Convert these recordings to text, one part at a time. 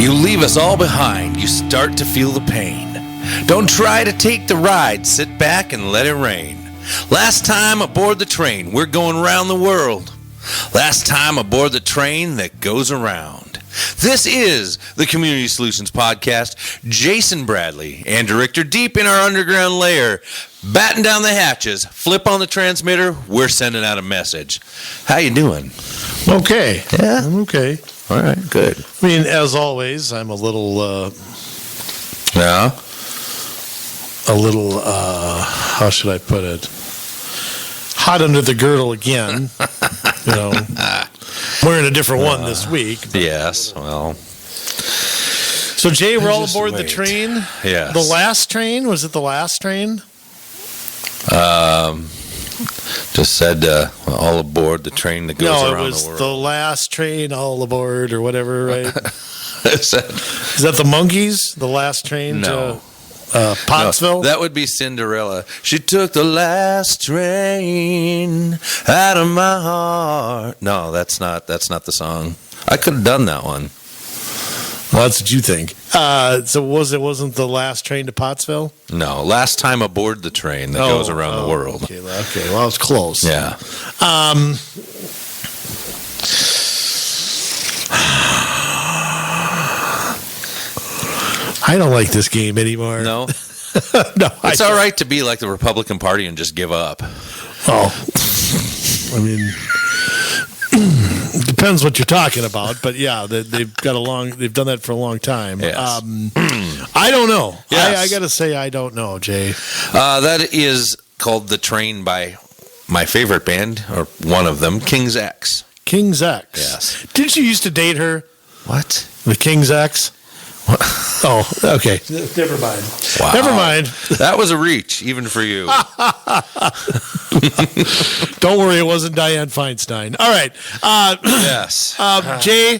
You leave us all behind, you start to feel the pain. Don't try to take the ride, sit back and let it rain. Last time aboard the train, we're going around the world. Last time aboard the train that goes around. This is the Community Solutions Podcast. Jason Bradley and Richter deep in our underground lair, batten down the hatches, flip on the transmitter, we're sending out a message. How you doing? Okay. Yeah? I'm okay. All right, good. I mean, as always, I'm a little, how should I put it? Hot under the girdle again. Wearing a different one this week. Yes, well. So, Jay, we're all aboard the train? Yes. The last train? Was it the last train? Just said all aboard the train that goes around the world. No, it was the last train, all aboard, or whatever, right? Is that the Monkees? The last train to Pottsville? No, that would be Cinderella. She took the last train out of my heart. No, that's not the song. I could have done that one. Well, that's what you think. So wasn't the last train to Pottsville? No, last time aboard the train that goes around the world. Okay, well, I was close. Yeah. I don't like this game anymore. No? No. It's all right to be like the Republican Party and just give up. Oh. I mean, depends what you're talking about, but yeah, they've done that for a long time. Yes. I don't know. Yes. I got to say I don't know, Jay. That is called The Train by my favorite band, or one of them, King's X. King's X. Yes. Didn't you used to date her? What? The King's X? What? Oh, okay. Never mind. Wow. Never mind. That was a reach, even for you. Don't worry, it wasn't Dianne Feinstein. All right. Yes. Jay,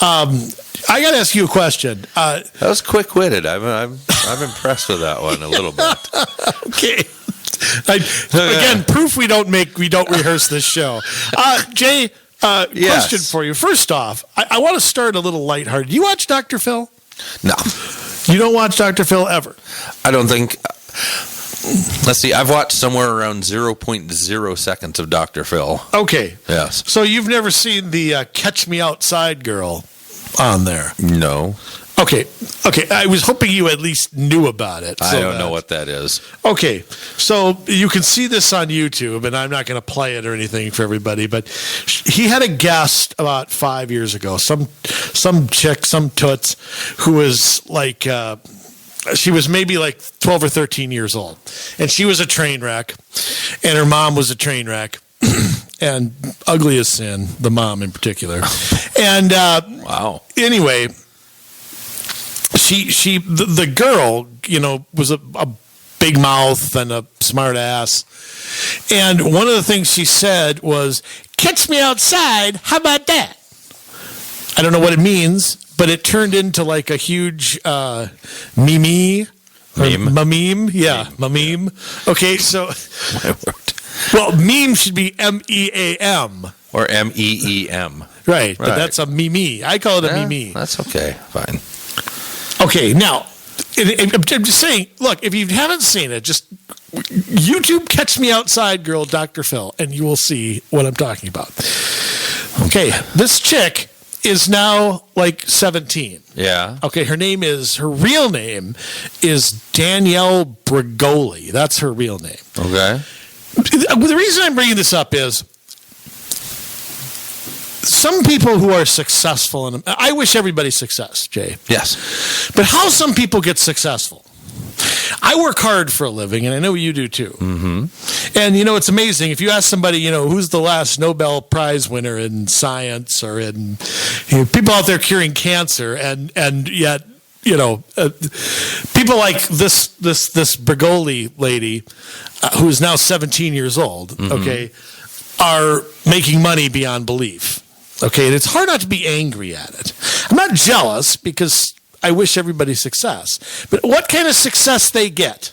I got to ask you a question. That was quick-witted. I'm impressed with that one a little bit. Okay. Again, proof we don't rehearse this show. Jay, question for you. First off, I want to start a little lighthearted. Do you watch Dr. Phil? No. You don't watch Dr. Phil ever? I don't think. Let's see. I've watched somewhere around 0.0 seconds of Dr. Phil. Okay. Yes. So you've never seen the Catch Me Outside girl on there? No. Okay. I was hoping you at least knew about it. I don't know what that is. Okay. So you can see this on YouTube, and I'm not going to play it or anything for everybody, but he had a guest about 5 years ago, some chick, some toots, who was like, she was maybe like 12 or 13 years old, and she was a train wreck, and her mom was a train wreck. And ugly as sin, the mom in particular. And wow. Anyway, the girl, was a big mouth and a smart ass. And one of the things she said was, "Catch me outside. How about that?" I don't know what it means, but it turned into like a huge meme. Yeah, meme. Okay, so well, meme should be MEAM or MEEM. Right, but that's a meme. I call it a meme. That's okay. Fine. Okay, now, I'm just saying, look, if you haven't seen it, just YouTube Catch Me Outside Girl, Dr. Phil, and you will see what I'm talking about. Okay, this chick is now like 17. Yeah. Okay, her real name is Danielle Bregoli. That's her real name. Okay. The reason I'm bringing this up is some people who are successful, and I wish everybody success, Jay. Yes. But how some people get successful. I work hard for a living, and I know you do too. Mm-hmm. And, it's amazing. If you ask somebody, who's the last Nobel Prize winner in science or in people out there curing cancer, and yet, people like this Bregoli lady, who is now 17 years old, okay, are making money beyond belief. Okay, and it's hard not to be angry at it. I'm not jealous because I wish everybody success. But what kind of success they get?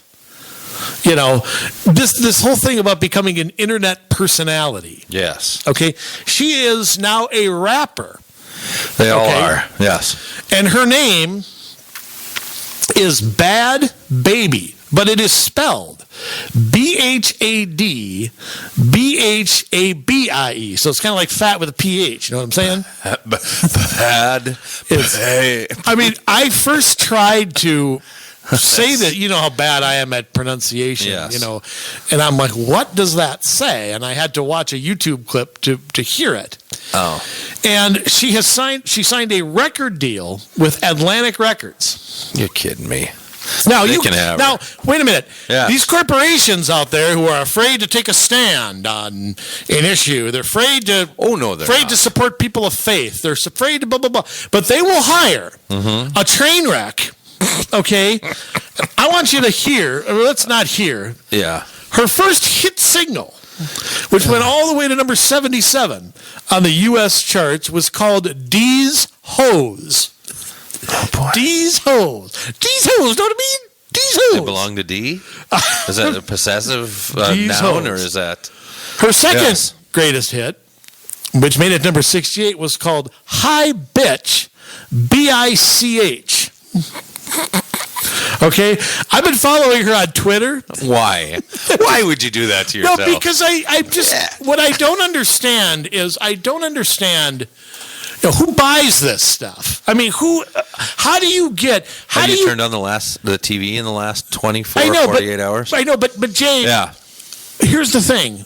This whole thing about becoming an internet personality. Yes. Okay, she is now a rapper They all are. Yes. And her name is Bad Baby, but it is spelled BHADBHABIE. So it's kind of like fat with a PH. You know what I'm saying? Bad. I mean, I first tried to say that, you know how bad I am at pronunciation, yes. you know, and I'm like, what does that say? And I had to watch a YouTube clip to hear it. Oh. And she signed a record deal with Atlantic Records. You're kidding me. Now wait a minute. Yeah. These corporations out there who are afraid to take a stand on an issue, they're afraid to to support people of faith. They're afraid to blah blah blah. But they will hire a train wreck. Okay, I want you to hear. Or let's not hear. Yeah. Her first hit single, which went all the way to number 77 on the U.S. charts, was called "D's Hoes." Oh boy. D's hoes. D's hoes. Know what I mean? D's hoes. Does it belong to D? Is that a possessive noun, hoes. or is that Her second greatest hit, which made it number 68, was called "Hi Bitch," BICH. Okay, I've been following her on Twitter. Why? Why would you do that to yourself? No, because I just what I don't understand is who buys this stuff? I mean, how do you get? Have you turned on the TV in the last 24 or 48 hours? I know, but Jay. Yeah. Here's the thing.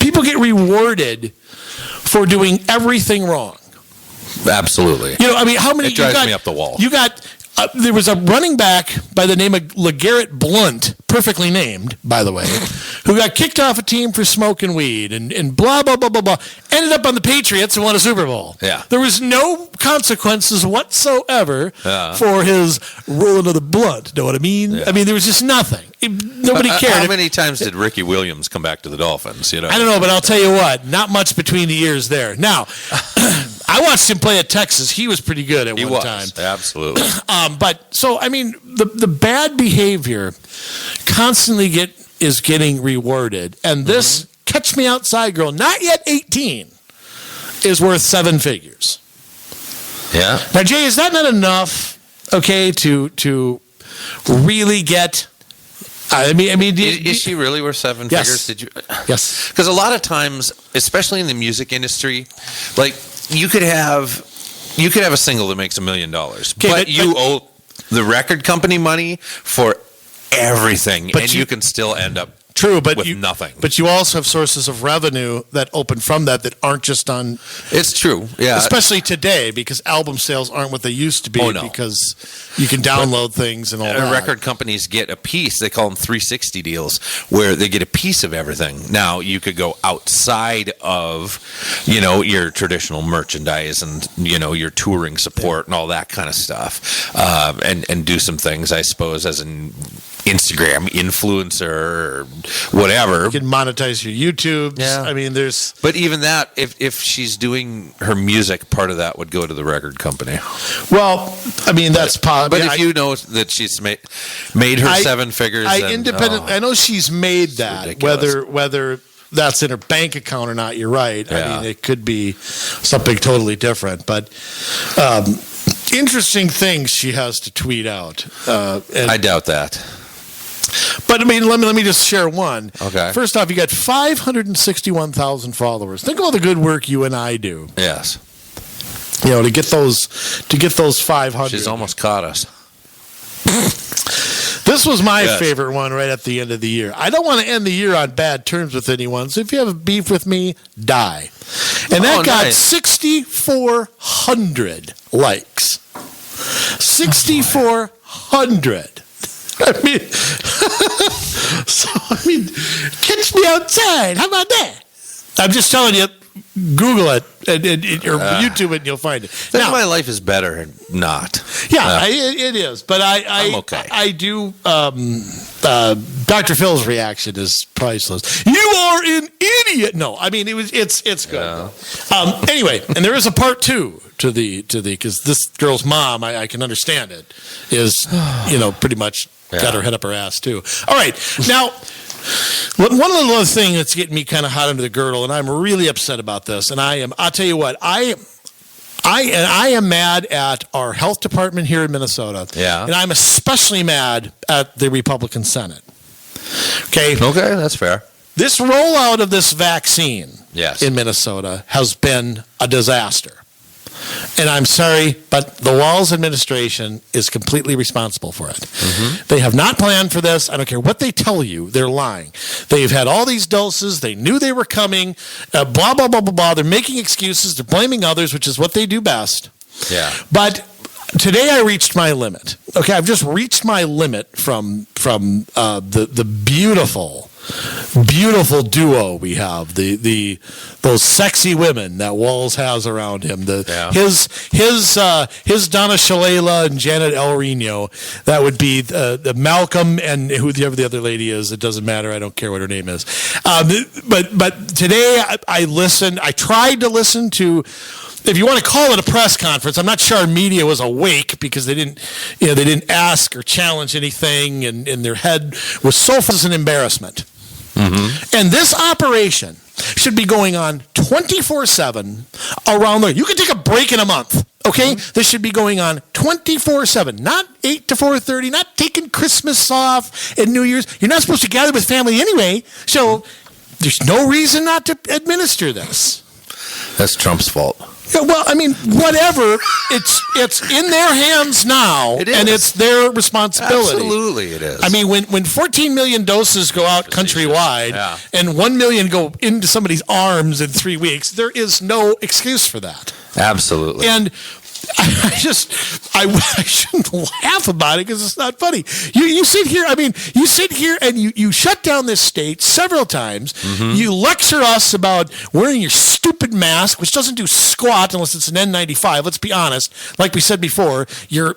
People get rewarded for doing everything wrong. Absolutely. You know, I mean, how many? It drives me up the wall. You got. There was a running back by the name of LeGarrette Blount, perfectly named, by the way, who got kicked off a team for smoking weed and blah, blah, blah, blah, blah. Ended up on the Patriots and won a Super Bowl. Yeah. There was no consequences whatsoever for his rolling of the blunt. Know what I mean? Yeah. I mean, there was just nothing. Nobody cared. How many times did Ricky Williams come back to the Dolphins? You know, I don't know, but I'll tell you what, not much between the ears there. Now, I watched him play at Texas. He was pretty good at one time. Absolutely. But so I mean, the bad behavior constantly is getting rewarded, and this catch me outside girl, not yet 18, is worth 7 figures. Yeah. Now, Jay, is that not enough? Okay, to really get. I mean, is she really worth 7 figures? Did you? Yes. Because a lot of times, especially in the music industry, like you could have a single that makes $1 million, but you owe the record company money for everything, and you can still end up with nothing. But you also have sources of revenue that open from that aren't just on. It's true, yeah. Especially today, because album sales aren't what they used to be. Oh, no. Because you can download things and all that. Record companies get a piece. They call them 360 deals, where they get a piece of everything. Now you could go outside of, your traditional merchandise and your touring support and all that kind of stuff, and do some things, I suppose, as an Instagram influencer or whatever. You can monetize your YouTube. Yeah. I mean, But even that, if she's doing her music, part of that would go to the record company. Well, I mean, that's possible. But if you know that she's made her 7 figures, I know she's made that. Whether that's in her bank account or not, you're right. Yeah. I mean, it could be something totally different. But interesting things she has to tweet out. I doubt that. But I mean, let me just share one. Okay. First off, you got 561,000 followers. Think of all the good work you and I do. Yes. To get those 500. She's almost caught us. This was my favorite one right at the end of the year. I don't want to end the year on bad terms with anyone, so if you have a beef with me, die. And that got 6,400 likes. 6,400. I mean, catch me outside. How about that? I'm just telling you, Google it or YouTube it, and you'll find it. Now, my life is better not. Yeah, it is. But I'm okay. I do. Dr. Phil's reaction is priceless. You are an idiot. No, I mean it's good. Yeah. Anyway, and there is a part 2 to the because this girl's mom, I can understand it, is pretty much got her head up her ass too. All right, now. One other thing that's getting me kind of hot under the girdle, and I'm really upset about this, and I'll tell you what, I I am mad at our health department here in Minnesota. Yeah. And I'm especially mad at the Republican Senate. Okay, that's fair. This rollout of this vaccine Yes. in Minnesota has been a disaster. And I'm sorry, but the Walz administration is completely responsible for it. They have not planned for this. I don't care what they tell you. They're lying. They've had all these doses. They knew they were coming. Blah, blah, blah, blah, blah. They're making excuses. They're blaming others, which is what they do best. Yeah. But today I reached my limit. Okay, I've just reached my limit from the beautiful duo we have, those sexy women that Walz has around him. His Donna Shalala and Janet El Reno. That would be the Malcolm and whoever the other lady is. It doesn't matter. I don't care what her name is. But today I listened. I tried to listen to, if you want to call it a press conference, I'm not sure our media was awake because they didn't ask or challenge anything, and their head was so as an embarrassment. And this operation should be going on 24/7 around the. You can take a break in a month, okay? This should be going on 24/7, not 8 to 4:30, not taking Christmas off and New Year's. You're not supposed to gather with family anyway, so there's no reason not to administer this. That's Trump's fault. Yeah, well, I mean, whatever. It's in their hands now, and it's their responsibility. Absolutely, it is. I mean, when 14 million doses go out countrywide, and 1 million go into somebody's arms in 3 weeks, there is no excuse for that. Absolutely. And I shouldn't laugh about it because it's not funny. You sit here, you sit here and you shut down this state several times. You lecture us about wearing your stupid mask, which doesn't do squat unless it's an N95. Let's be honest. Like we said before, your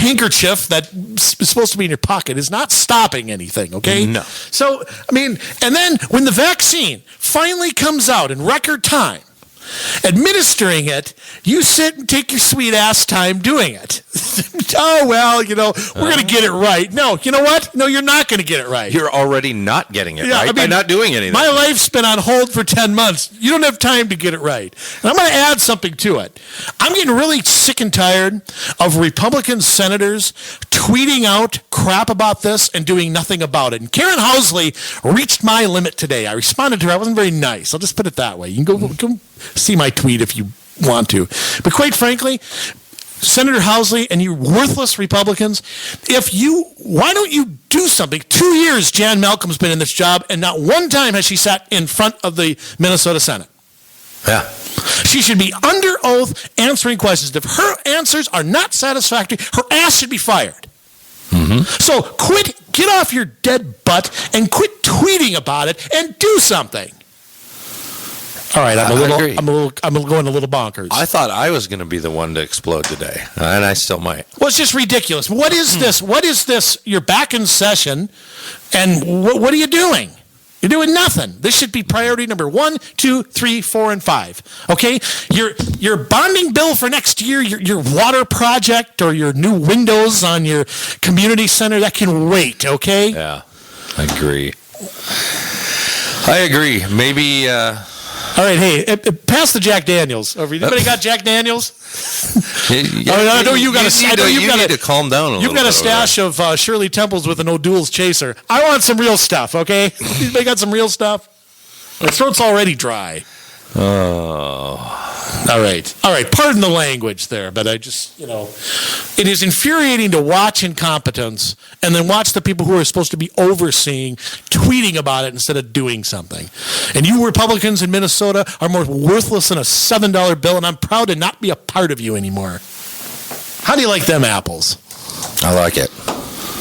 handkerchief that is supposed to be in your pocket is not stopping anything, okay? No. So, and then when the vaccine finally comes out in record time, administering it, you sit and take your sweet ass time doing it. Oh, well, we're going to get it right. No, you know what? No, you're not going to get it right. You're already not getting it right by not doing anything. My life's been on hold for 10 months. You don't have time to get it right. And I'm going to add something to it. I'm getting really sick and tired of Republican senators tweeting out crap about this and doing nothing about it. And Karen Housley reached my limit today. I responded to her. I wasn't very nice. I'll just put it that way. You can go see my tweet if you want to. But quite frankly, Senator Housley and you worthless Republicans, why don't you do something? 2 years Jan Malcolm's been in this job, and not one time has she sat in front of the Minnesota Senate. Yeah. She should be under oath answering questions. If her answers are not satisfactory, her ass should be fired. So get off your dead butt and quit tweeting about it and do something. All right, I'm going a little bonkers. I thought I was going to be the one to explode today, and I still might. Well, it's just ridiculous. What is this? What is this? You're back in session, and what are you doing? You're doing nothing. This should be priority number 1, 2, 3, 4, and 5. Okay, your bonding bill for next year, your water project, or your new windows on your community center, that can wait. Okay. Yeah, I agree. Maybe. All right, hey, pass the Jack Daniels over. Anybody got Jack Daniels? I know you got you need to calm down a little bit. You've got a stash of Shirley Temples with an O'Doul's Chaser. I want some real stuff, okay? Anybody got some real stuff? My throat's already dry. Oh. All right. Pardon the language there, but I just, it is infuriating to watch incompetence and then watch the people who are supposed to be overseeing tweeting about it instead of doing something. And you Republicans in Minnesota are more worthless than a $7 bill, and I'm proud to not be a part of you anymore. How do you like them apples? I like it.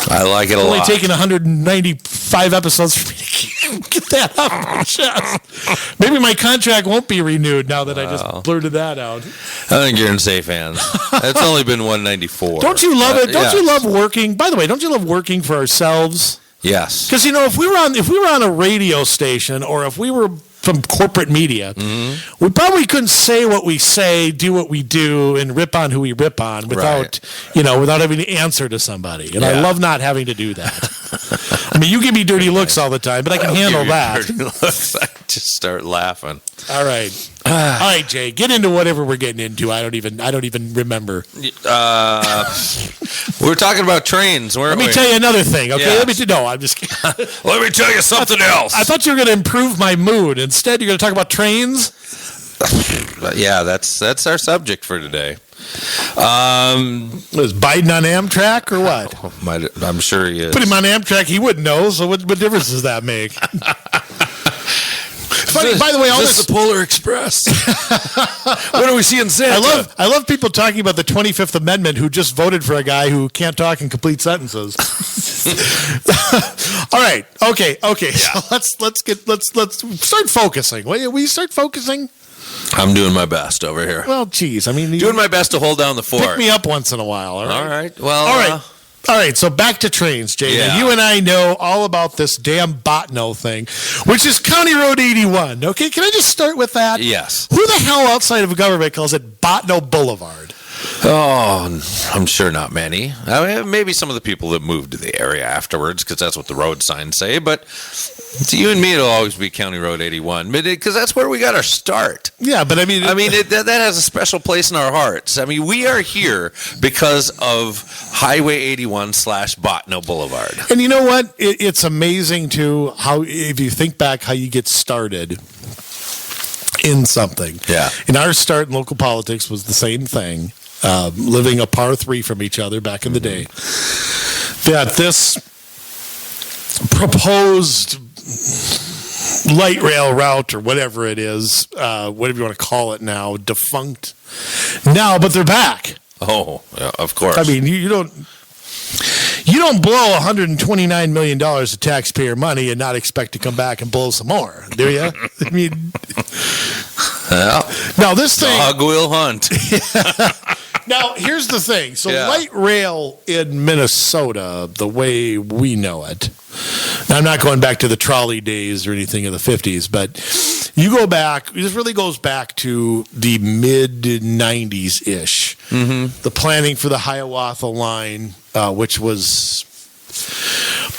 I like it a lot. Only taking 195 episodes for me to get that off my chest. Maybe my contract won't be renewed now that I just blurted that out. I think you're in safe hands. It's only been 194. Don't you love it? Don't you love working? By the way, don't you love working for ourselves? Yes. Because if we were on a radio station, or if we were from corporate media, we probably couldn't say what we say, do what we do, and rip on who we rip on without having to answer to somebody. And I love not having to do that. You give me dirty looks all the time, but I can handle that. Dirty looks. I just start laughing. All right. All right, Jay, get into whatever we're getting into. I don't even remember. We're talking about trains, weren't we? Let me tell you another thing, okay? Yes. I'm just kidding. Let me tell you something else. I thought you were going to improve my mood. Instead, you're going to talk about trains? Yeah, that's our subject for today. Was Biden on Amtrak or what? I'm sure he is. Put him on Amtrak, he wouldn't know, so what difference does that make? Funny, by the way, all this the Polar Express. What are we seeing Santa? I love people talking about the 25th Amendment who just voted for a guy who can't talk in complete sentences. All right. Okay. Yeah. So let's start focusing. Will you start focusing? I'm doing my best over here. Well, geez. I mean, doing my best to hold down the fort. Pick me up once in a while. All right. Well, all right. All right, so back to trains, Jay. Yeah. Now, you and I know all about this damn Botno thing, which is County Road 81. Okay, can I just start with that? Yes. Who the hell outside of government calls it Botno Boulevard? Oh, I'm sure not many. I mean, maybe some of the people that moved to the area afterwards, because that's what the road signs say. But to you and me, it'll always be County Road 81, because that's where we got our start. Yeah, but I mean, that has a special place in our hearts. I mean, we are here because of Highway 81 / Botno Boulevard. And you know what? It's amazing too how, if you think back, how you get started in something. Yeah. And our start in local politics was the same thing. Living a par 3 from each other back in the day, that this proposed light rail route or whatever it is, whatever you want to call it now, defunct now, but they're back. Oh, yeah, of course. I mean, you don't blow $129 million of taxpayer money and not expect to come back and blow some more, do you? I mean, now this thing, dog will hunt. Now, here's the thing. So, Yeah. light rail in Minnesota, the way we know it, now, I'm not going back to the trolley days or anything in the 50s, but you go back, this really goes back to the mid-90s-ish. Mm-hmm. The planning for the Hiawatha line, which was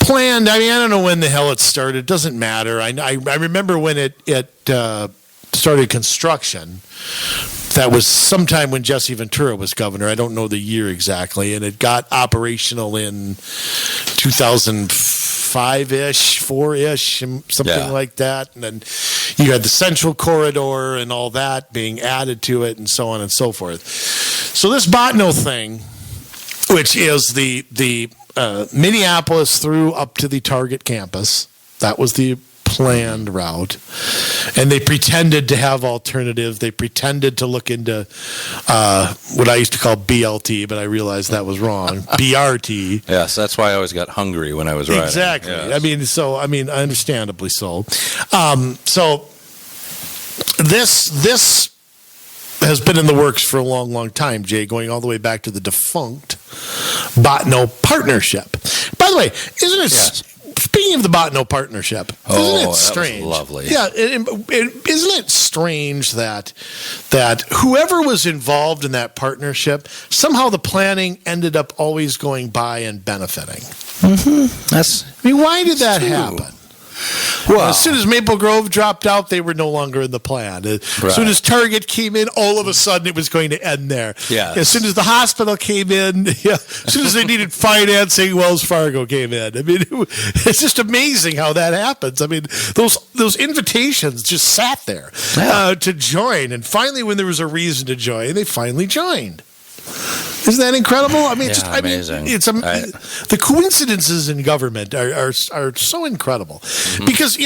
planned. I mean, I don't know when the hell it started. It doesn't matter. I remember when it started construction. That was sometime when Jesse Ventura was governor. I don't know the year exactly. And it got operational in 2005-ish, 4-ish, something like that. And then you had the Central Corridor and all that being added to it and so on and so forth. So this Botno thing, which is the Minneapolis through up to the Target campus, that was the planned route, and they pretended to have alternatives. They pretended to look into what I used to call BLT, but I realized that was wrong. BRT. Yes, that's why I always got hungry when I was riding. Exactly. Yes. I mean, understandably so. So this has been in the works for a long, long time, Jay, going all the way back to the defunct Botno Partnership. By the way, isn't it? Yes. Speaking of the Botno Partnership, isn't it strange? That was lovely. Yeah, isn't it strange that whoever was involved in that partnership, somehow the planning ended up always going by and benefiting? Mm-hmm. Why did that happen? Well, as soon as Maple Grove dropped out, they were no longer in the plan. As soon as Target came in, all of a sudden it was going to end there. Yeah. As soon as the hospital came in, as soon as they needed financing, Wells Fargo came in. I mean, it's just amazing how that happens. I mean, those invitations just sat there to join, and finally, when there was a reason to join, they finally joined. Isn't that incredible? I mean, amazing. The coincidences in government are so incredible. Mm-hmm. Because,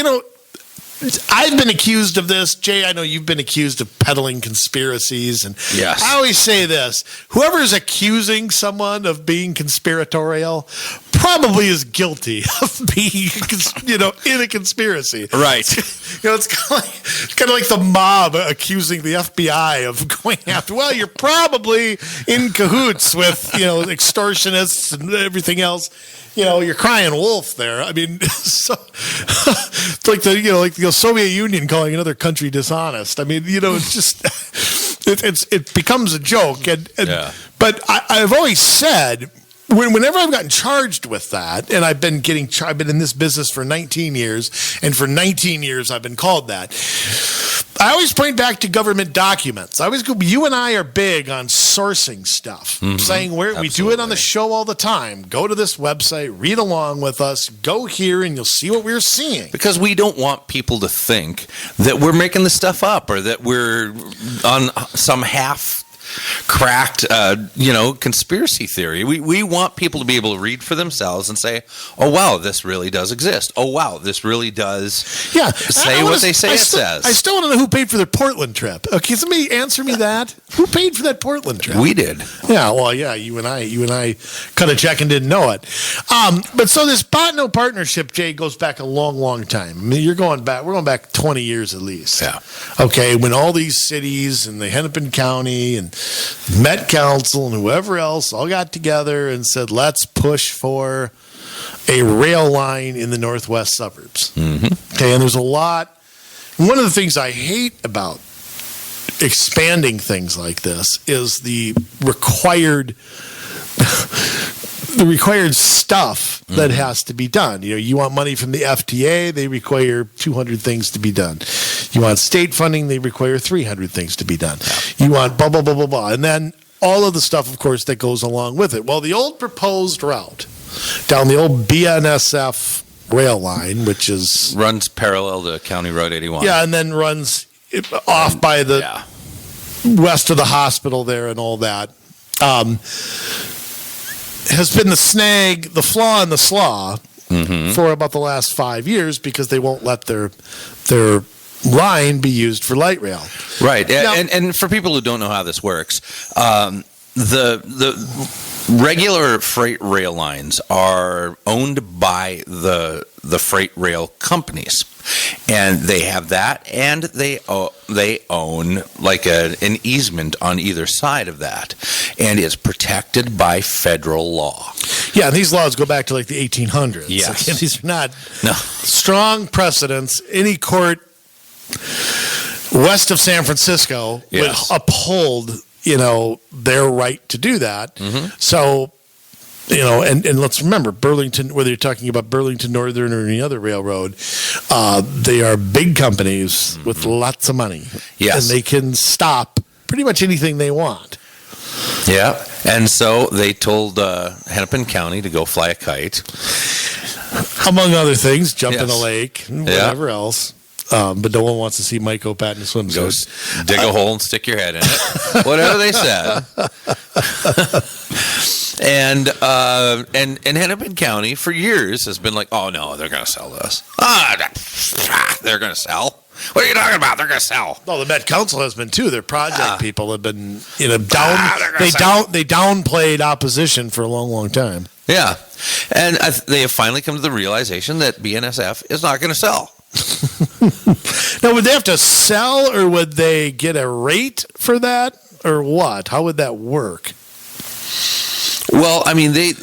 I've been accused of this. Jay, I know you've been accused of peddling conspiracies. And yes. I always say this. Whoever is accusing someone of being conspiratorial probably is guilty of being, in a conspiracy. Right. It's kind of like the mob accusing the FBI of going after. Well, you're probably in cahoots with, extortionists and everything else. You're crying wolf there. I mean, so it's like the Soviet Union calling another country dishonest. I mean, it's just it becomes a joke. But I've always said, whenever I've gotten charged with that, and I've been in this business for 19 years, and for 19 years I've been called that. I always point back to government documents. I always go. You and I are big on sourcing stuff, saying we do it on the show all the time. Go to this website, read along with us. Go here, and you'll see what we're seeing. Because we don't want people to think that we're making this stuff up or that we're on some half-cracked, conspiracy theory. We want people to be able to read for themselves and say, "Oh wow, this really does exist. Oh wow, this really does." Say what they say it says. I still want to know who paid for their Portland trip. Okay, somebody answer me that. Who paid for that Portland trip? We did. Yeah, well, yeah, you and I cut a check and didn't know it. But so this Botno partnership, Jay, goes back a long, long time. I mean, we're going back 20 years at least. Yeah. Okay, when all these cities and the Hennepin County and Met Council and whoever else all got together and said, let's push for a rail line in the northwest suburbs. Okay, and there's a lot. One of the things I hate about expanding things like this is the required stuff that has to be done. You want money from the FTA, they require 200 things to be done. You want state funding, they require 300 things to be done. You want blah, blah, blah, blah, blah. And then all of the stuff, of course, that goes along with it. Well, the old proposed route down the old BNSF rail line, which runs parallel to County Road 81. Yeah, and then runs off by the west of the hospital there and all that, has been the flaw in the slaw for about the last 5 years because they won't let their line be used for light rail. Right. Now, and for people who don't know how this works, the regular freight rail lines are owned by the freight rail companies, and they have that, and they own like an easement on either side of that, and it's protected by federal law. Yeah, and these laws go back to like the 1800s. Yes. And these are not strong precedents. Any court west of San Francisco would uphold their right to do that. So, and let's remember, Burlington, whether you're talking about Burlington Northern or any other railroad, they are big companies with lots of money. Yes. And they can stop pretty much anything they want. Yeah. And so they told Hennepin County to go fly a kite. Among other things, jump in a lake, and whatever else. But no one wants to see Mike Opat in a swimsuit. Go dig a hole and stick your head in it. Whatever they said. And Hennepin County for years has been like, oh no, they're going to sell this. They're going to sell. What are you talking about? They're going to sell. Well, the Met Council has been too. Their project people have been, they downplayed opposition for a long, long time. Yeah, and they have finally come to the realization that BNSF is not going to sell. Now, would they have to sell, or would they get a rate for that, or what? How would that work? Well, I mean, they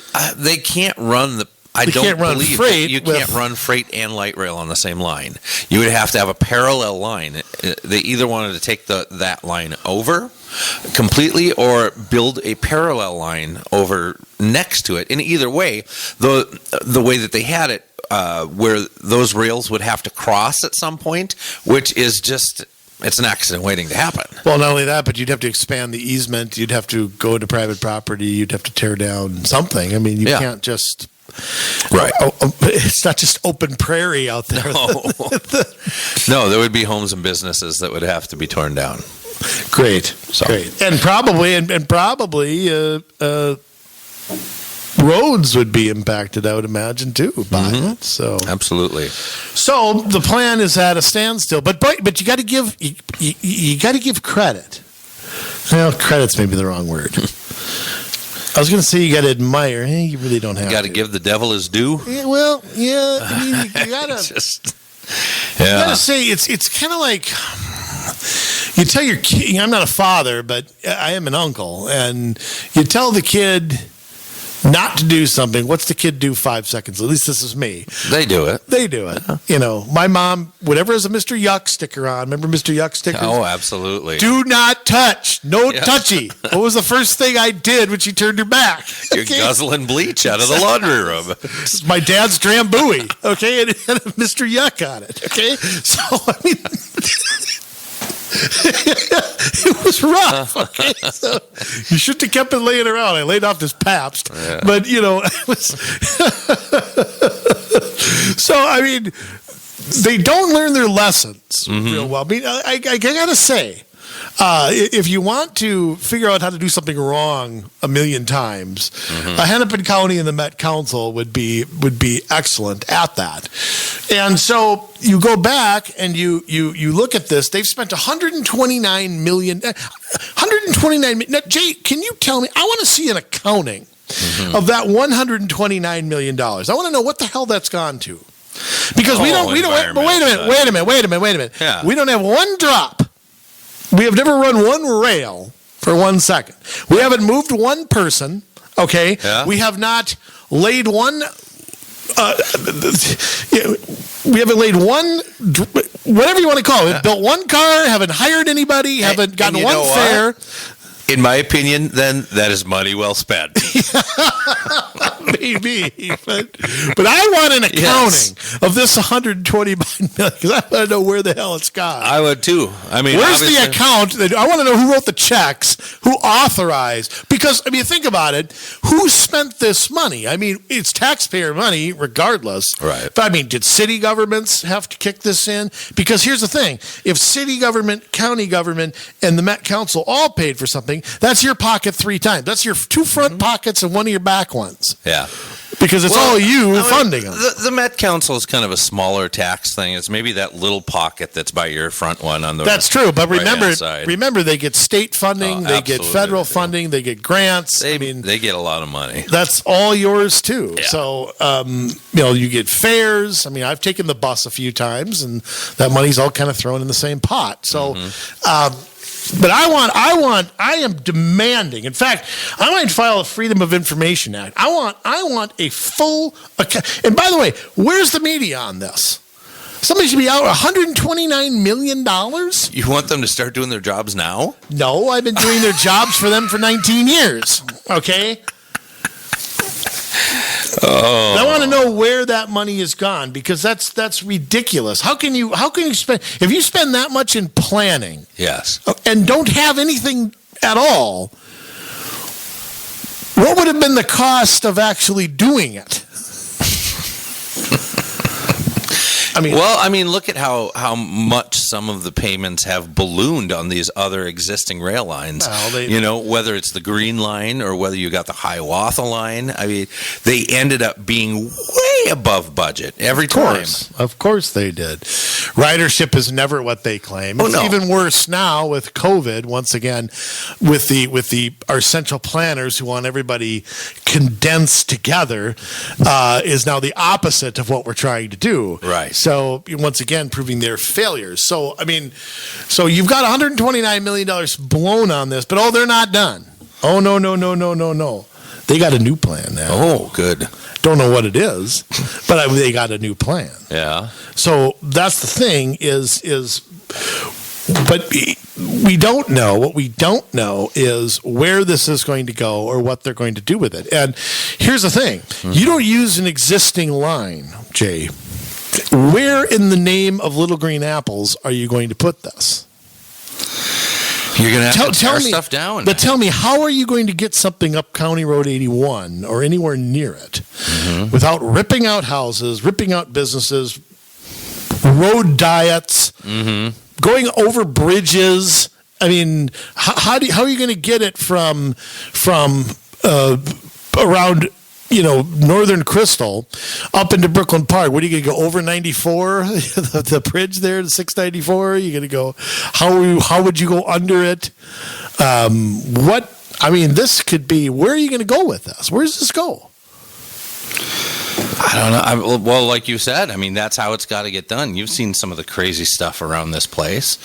can't run the. I don't believe freight you can't run freight and light rail on the same line. You would have to have a parallel line. They either wanted to take that line over completely or build a parallel line over next to it. In either way, the way that they had it, where those rails would have to cross at some point, which is just. It's an accident waiting to happen. Well, not only that, but you'd have to expand the easement. You'd have to go to private property. You'd have to tear down something. I mean, you can't just... Right. It's not just open prairie out there. No, there would be homes and businesses that would have to be torn down. Great. And probably roads would be impacted, I would imagine, too, by it. So absolutely. So the plan is at a standstill, but you got to give you got to give credit. Well, credit's maybe the wrong word. I was going to say you got to admire. Hey, you really don't have. You got to give the devil his due. Yeah, well, yeah. I mean, you got to. You got to say it's kind of like. You tell your kid. I'm not a father, but I am an uncle, and you tell the kid not to do something. What's the kid do 5 seconds? At least this is me. They do it. My mom, whatever has a Mr. Yuck sticker on. Remember Mr. Yuck stickers? Oh, absolutely. Do not touch. No touchy. What was the first thing I did when she turned her back? You're guzzling bleach out of the laundry room. It's my dad's Drambuie. Okay, and it had a Mr. Yuck on it. Okay, so I mean. It was rough. Okay, so you should have kept it laying around. I laid off this Pabst, but it was. So I mean, they don't learn their lessons real well. I mean, I gotta say. If you want to figure out how to do something wrong a million times, Hennepin County and the Met Council would be excellent at that. And so you go back and you look at this. They've spent $129 million. Now, Jay, can you tell me? I want to see an accounting of that $129 million. I want to know what the hell that's gone to. Because we don't. But wait a minute. Yeah. We don't have one drop. We have never run one rail for 1 second. We haven't moved one person, okay? Yeah. We have not laid one... we haven't laid one... Whatever you want to call it. Built one car, haven't hired anybody, haven't gotten one fare. In my opinion, then, that is money well spent. Maybe. But I want an accounting of this $129 million because I want to know where the hell it's gone. I would too. I mean, where's the account? I want to know who wrote the checks, who authorized. Because, I mean, think about it. Who spent this money? I mean, it's taxpayer money regardless. Right. But, I mean, did city governments have to kick this in? Because here's the thing. If city government, county government, and the Met Council all paid for something, that's your pocket 3 times. That's your 2 front pockets and 1 of your back ones. Yeah. Because it's all you funding them. The Met Council is kind of a smaller tax thing. It's maybe that little pocket that's by your front one on the That's true, but side. remember they get state funding, they get federal funding, they get grants. They get a lot of money. That's all yours too. Yeah. So you get fares. I mean, I've taken the bus a few times, and that money's all kind of thrown in the same pot. So. But I am demanding. In fact, I might file a Freedom of Information Act. I want a full account. And by the way, where's the media on this? Somebody should be out $129 million? You want them to start doing their jobs now? No, I've been doing their jobs for them for 19 years. Okay? Oh. I want to know where that money is gone because that's ridiculous. How can you spend if you spend that much in planning? Yes. And don't have anything at all? What would have been the cost of actually doing it? I mean, look at how much some of the payments have ballooned on these other existing rail lines. Well, whether it's the Green Line or whether you got the Hiawatha Line. I mean, they ended up being way above budget every time. Of course they did. Ridership is never what they claim. It's even worse now with COVID. Once again, with our central planners who want everybody condensed together, is now the opposite of what we're trying to do. Right. So once again, proving their failures. So I mean, you've got $129 million blown on this, but they're not done. Oh no. They got a new plan now. Oh, good. Don't know what it is, but they got a new plan. Yeah. So that's the thing but we don't know. What we don't know is where this is going to go or what they're going to do with it. And here's the thing. You don't use an existing line, Jay. Where in the name of Little Green Apples are you going to put this? You're going to have to tear stuff down. But tell me, how are you going to get something up County Road 81 or anywhere near it without ripping out houses, ripping out businesses, road diets, going over bridges? I mean, how are you going to get it from around Northern Crystal up into Brooklyn Park? What are you going to go over 94, the bridge there, the 694? You're going to go, how would you go under it? This could be, where are you going to go with this? Where does this go? I don't know. Well, like you said, I mean, that's how it's got to get done. You've seen some of the crazy stuff around this place,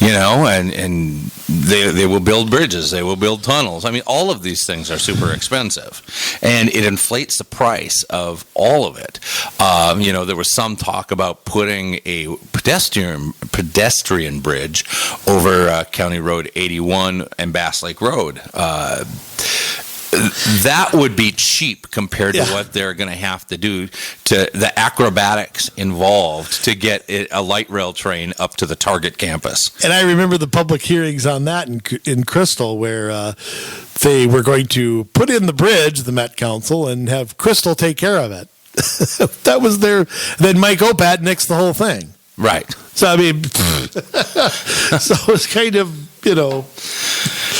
and they will build bridges, they will build tunnels. I mean, all of these things are super expensive, and it inflates the price of all of it. There was some talk about putting a pedestrian bridge over County Road 81 and Bass Lake Road. that would be cheap compared to what they're going to have to do to the acrobatics involved to get a light rail train up to the Target campus. And I remember the public hearings on that in Crystal, where they were going to put in the bridge, the Met Council, and have Crystal take care of it. That was their. Then Mike Opat nixed the whole thing. Right. So I mean, so it's kind of,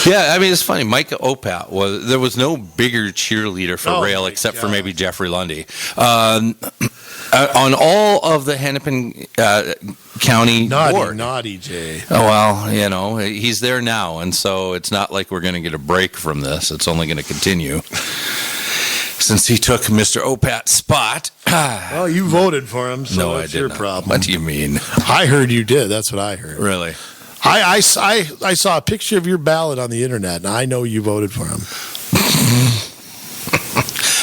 Yeah, I mean, it's funny. Mike Opat there was no bigger cheerleader for rail except for maybe Jeffrey Lundy. On all of the Hennepin County board. Naughty, Jay. Oh, well, he's there now, and so it's not like we're going to get a break from this. It's only going to continue. Since he took Mr. Opat's spot. Well, you voted for him, so that's your problem. What do you mean? I heard you did. That's what I heard. Really? I saw a picture of your ballot on the internet, and I know you voted for him.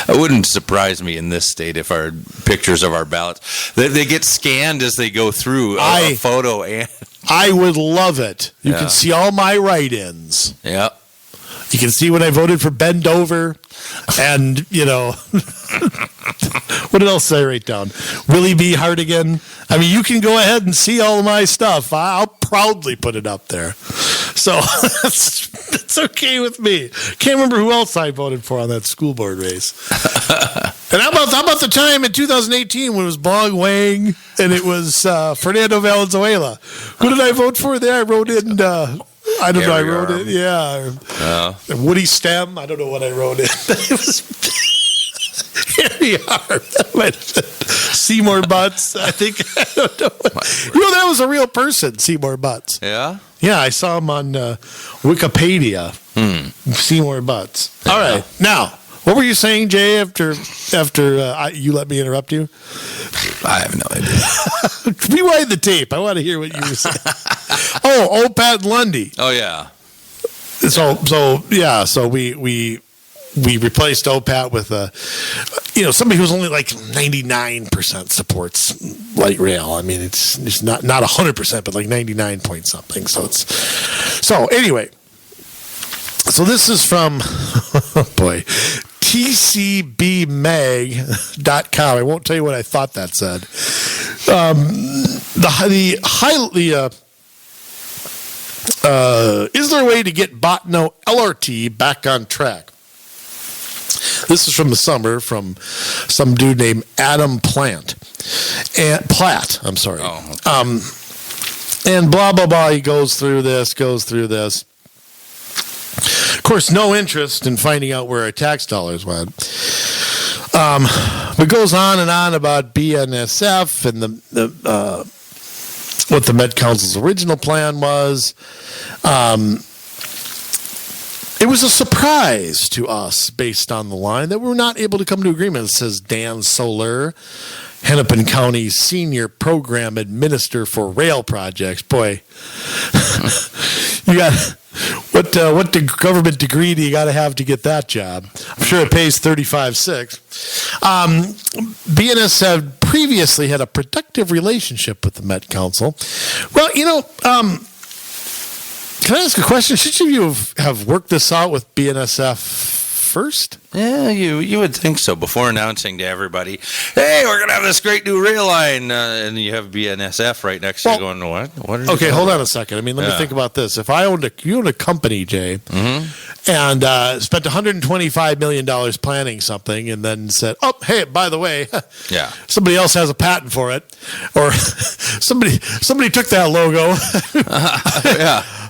It wouldn't surprise me in this state if our pictures of our ballots, they get scanned as they go through a photo. And I would love it. You can see all my write-ins. Yeah. You can see when I voted for Ben Dover, and, what else did I write down? Willie B. Hardigan. I mean, you can go ahead and see all of my stuff. I'll proudly put it up there. So that's okay with me. Can't remember who else I voted for on that school board race. And how about the time in 2018 when it was Bong Wang and it was Fernando Valenzuela? Who did I vote for there? I wrote in... I don't know. I wrote it. Yeah. Woody Stem. I don't know what I wrote in. It was Harry Arm. Seymour Butts. I think. I don't know. That was a real person, Seymour Butts. Yeah? Yeah, I saw him on Wikipedia. Seymour Butts. Yeah. All right. Now, what were you saying, Jay, after you let me interrupt you? I have no idea. Rewind the tape. I want to hear what you were saying. Oh, Opat Lundy. Oh, yeah. So we replaced Opat with somebody who's only like 99% supports light rail. I mean, it's not 100%, but like 99 point something. So anyway. So this is from tcbmag.com. I won't tell you what I thought that said. Is there a way to get Botno LRT back on track? This is from the summer from some dude named Adam Platt. I'm sorry. Oh, okay. And blah, blah, blah. He goes through this. Of course, no interest in finding out where our tax dollars went. But goes on and on about BNSF and what the Met Council's original plan was. It was a surprise to us, based on the line, that we were not able to come to agreement. It says Dan Soler, Hennepin County Senior Program Administrator for Rail Projects. Boy, you got what government degree do you got to have to get that job? I'm sure it pays $35,600. BNSF previously had a productive relationship with the Met Council. Well, can I ask a question? Should you have worked this out with BNSF first? Yeah, you would think so. Before announcing to everybody, hey, we're going to have this great new rail line, and you have BNSF right next to you going, what? Okay, hold on a second. I mean, let me think about this. If you owned a company, Jay, and spent $125 million planning something, and then said, oh, hey, by the way, somebody else has a patent for it, or somebody took that logo.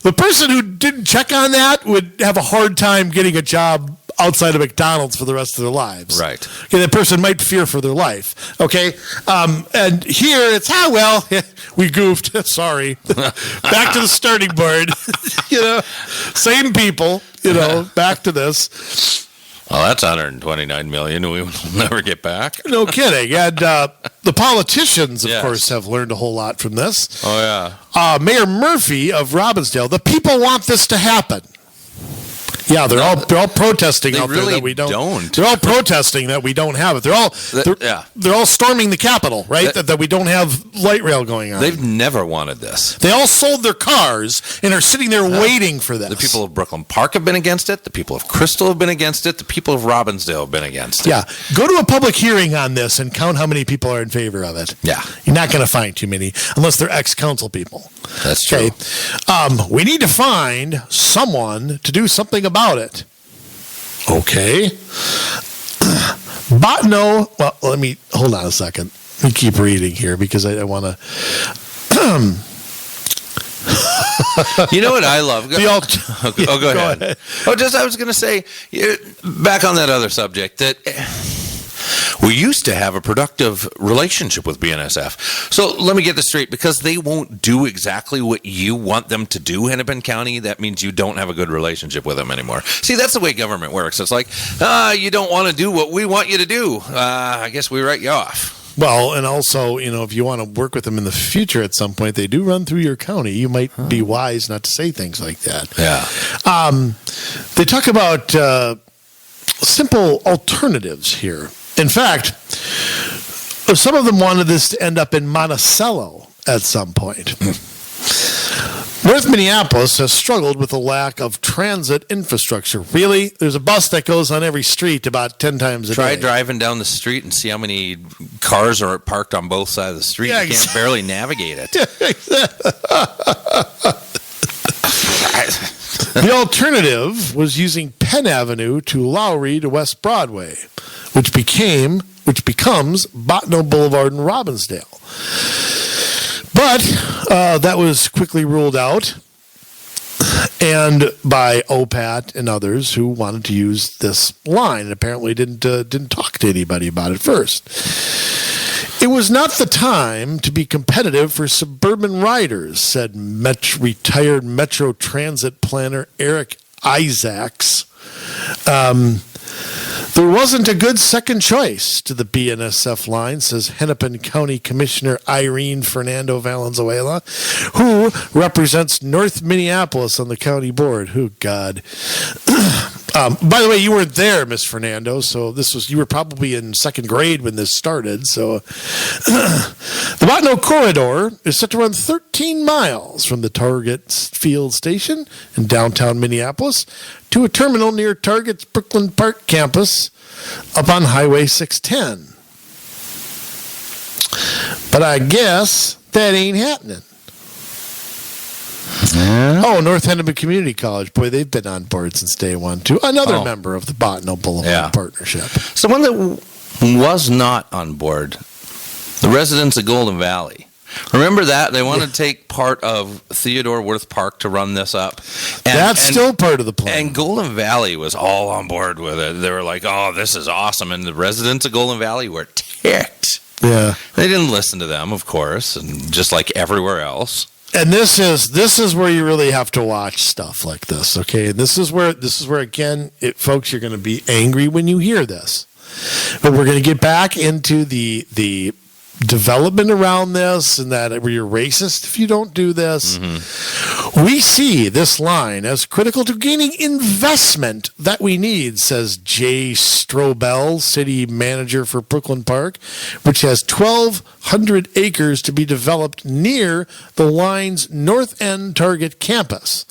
The person who didn't check on that would have a hard time getting a job outside of McDonald's for the rest of their lives. Right. Okay, that person might fear for their life. Okay? And here it's, we goofed. Sorry. Back to the starting board. Same people, back to this. Well, that's $129 million we will never get back. No kidding. And the politicians, of course, have learned a whole lot from this. Oh, yeah. Mayor Murphy of Robbinsdale, the people want this to happen. Yeah, they're all protesting out really there that we don't. don't. They're all protesting that we don't have it. They're all storming the Capitol, right? That we don't have light rail going on. They've never wanted this. They all sold their cars and are sitting there waiting for this. The people of Brooklyn Park have been against it. The people of Crystal have been against it. The people of Robbinsdale have been against it. Yeah, go to a public hearing on this and count how many people are in favor of it. Yeah, you're not going to find too many unless they're ex-council people. That's true. Okay, we need to find someone to do something about it. Okay. Botno, well, let me, hold on a second. Let me keep reading here because I want to. You know what I love? Go ahead. I was going to say, back on that other subject, that we used to have a productive relationship with BNSF. So let me get this straight. Because they won't do exactly what you want them to do, Hennepin County, that means you don't have a good relationship with them anymore. See, that's the way government works. It's like, you don't want to do what we want you to do. I guess we write you off. Well, and also, if you want to work with them in the future at some point, they do run through your county. You might be wise not to say things like that. Yeah. They talk about simple alternatives here. In fact, some of them wanted this to end up in Monticello at some point. North Minneapolis has struggled with a lack of transit infrastructure. Really? There's a bus that goes on every street about 10 times a day. Try driving down the street and see how many cars are parked on both sides of the street. Yeah, you can't barely navigate it. The alternative was using Penn Avenue to Lowry to West Broadway, which becomes Botno Boulevard in Robbinsdale. But that was quickly ruled out, and by OPAT and others who wanted to use this line, and apparently didn't talk to anybody about it first. It was not the time to be competitive for suburban riders, said retired Metro Transit planner Eric Isaacs. There wasn't a good second choice to the BNSF line, says Hennepin County Commissioner Irene Fernando Valenzuela, who represents North Minneapolis on the county board. Oh, God. By the way, you weren't there, Miss Fernando, so you were probably in second grade when this started. So the Botno corridor is set to run 13 miles from the Target Field Station in downtown Minneapolis to a terminal near Target's Brooklyn Park campus up on Highway 610. But I guess that ain't happening. Yeah. Oh, North Hennepin Community College. Boy, they've been on board since day one, too. Another member of the Botno Boulevard Partnership. Someone that was not on board, the residents of Golden Valley. Remember that? They wanted to take part of Theodore Worth Park to run this up. That's still part of the plan. And Golden Valley was all on board with it. They were like, oh, this is awesome. And the residents of Golden Valley were ticked. Yeah. They didn't listen to them, of course, and just like everywhere else. And this is where you really have to watch stuff like this, okay? This is where again, folks, you're going to be angry when you hear this. But we're going to get back into the development around this, and that you're racist if you don't do this. Mm-hmm. We see this line as critical to gaining investment that we need, says Jay Strobel, city manager for Brooklyn Park, which has 1,200 acres to be developed near the line's North End Target campus,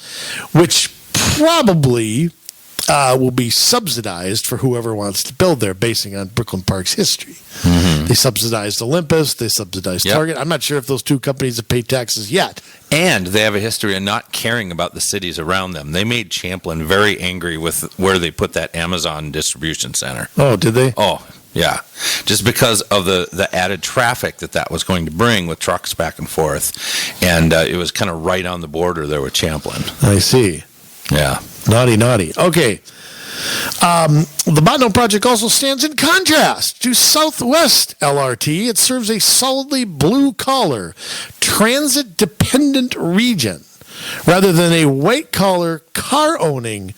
which probably will be subsidized for whoever wants to build there, basing on Brooklyn Park's history. Mm-hmm. They subsidized Olympus, they subsidized Target. I'm not sure if those two companies have paid taxes yet. And they have a history of not caring about the cities around them. They made Champlin very angry with where they put that Amazon distribution center. Oh, did they? Oh, yeah. Just because of the added traffic that was going to bring with trucks back and forth. And it was kind of right on the border there with Champlin. I see. Yeah. Naughty. Okay. The Botno project also stands in contrast to Southwest LRT. It serves a solidly blue-collar, transit-dependent region rather than a white-collar, car-owning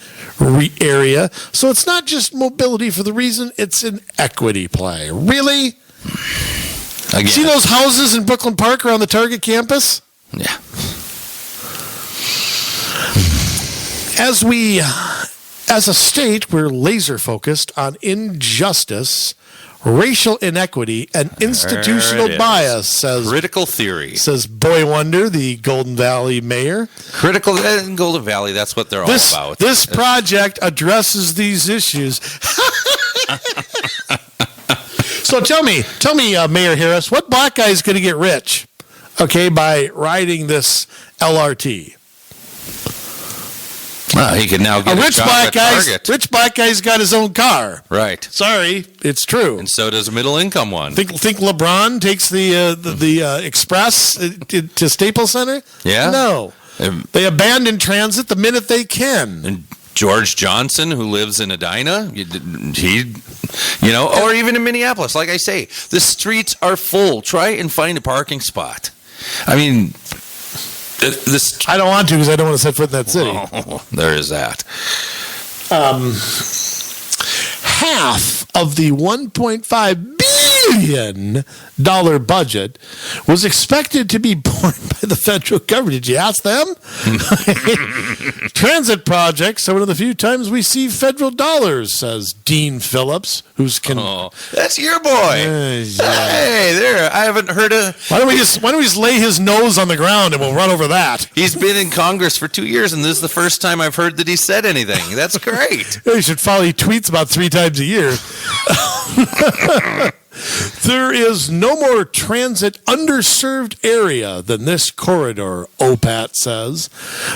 area. So it's not just mobility for the reason, it's an equity play. Really? Again. See those houses in Brooklyn Park around the Target campus? As we As a state, we're laser focused on injustice, racial inequity, and institutional bias, says critical theory. Says Boy Wonder, the Golden Valley mayor. Critical Golden Valley, that's what they're all about. This project addresses these issues. So tell me, Mayor Harris, what black guy is going to get rich, by riding this LRT? He can now get rich black guy's got his own car. Right. Sorry, it's true. And so does a middle income one. Think LeBron takes the express to Staples Center? Yeah. No. They abandon transit the minute they can. And George Johnson, who lives in Edina, or even in Minneapolis, like I say, the streets are full. Try and find a parking spot. I mean, I don't want to because I don't want to set foot in that city. Oh, there is that. Half of the $1.5 billion budget was expected to be borne by the federal government. Did you ask them? Transit projects are one of the few times we see federal dollars, says Dean Phillips, that's your boy. Hey, there. I haven't heard of. Why don't we just lay his nose on the ground and we'll run over that? He's been in Congress for 2 years, and this is the first time I've heard that he said anything. That's great. You should follow. He tweets about 3 times a year. There is no more transit underserved area than this corridor, OPAT says.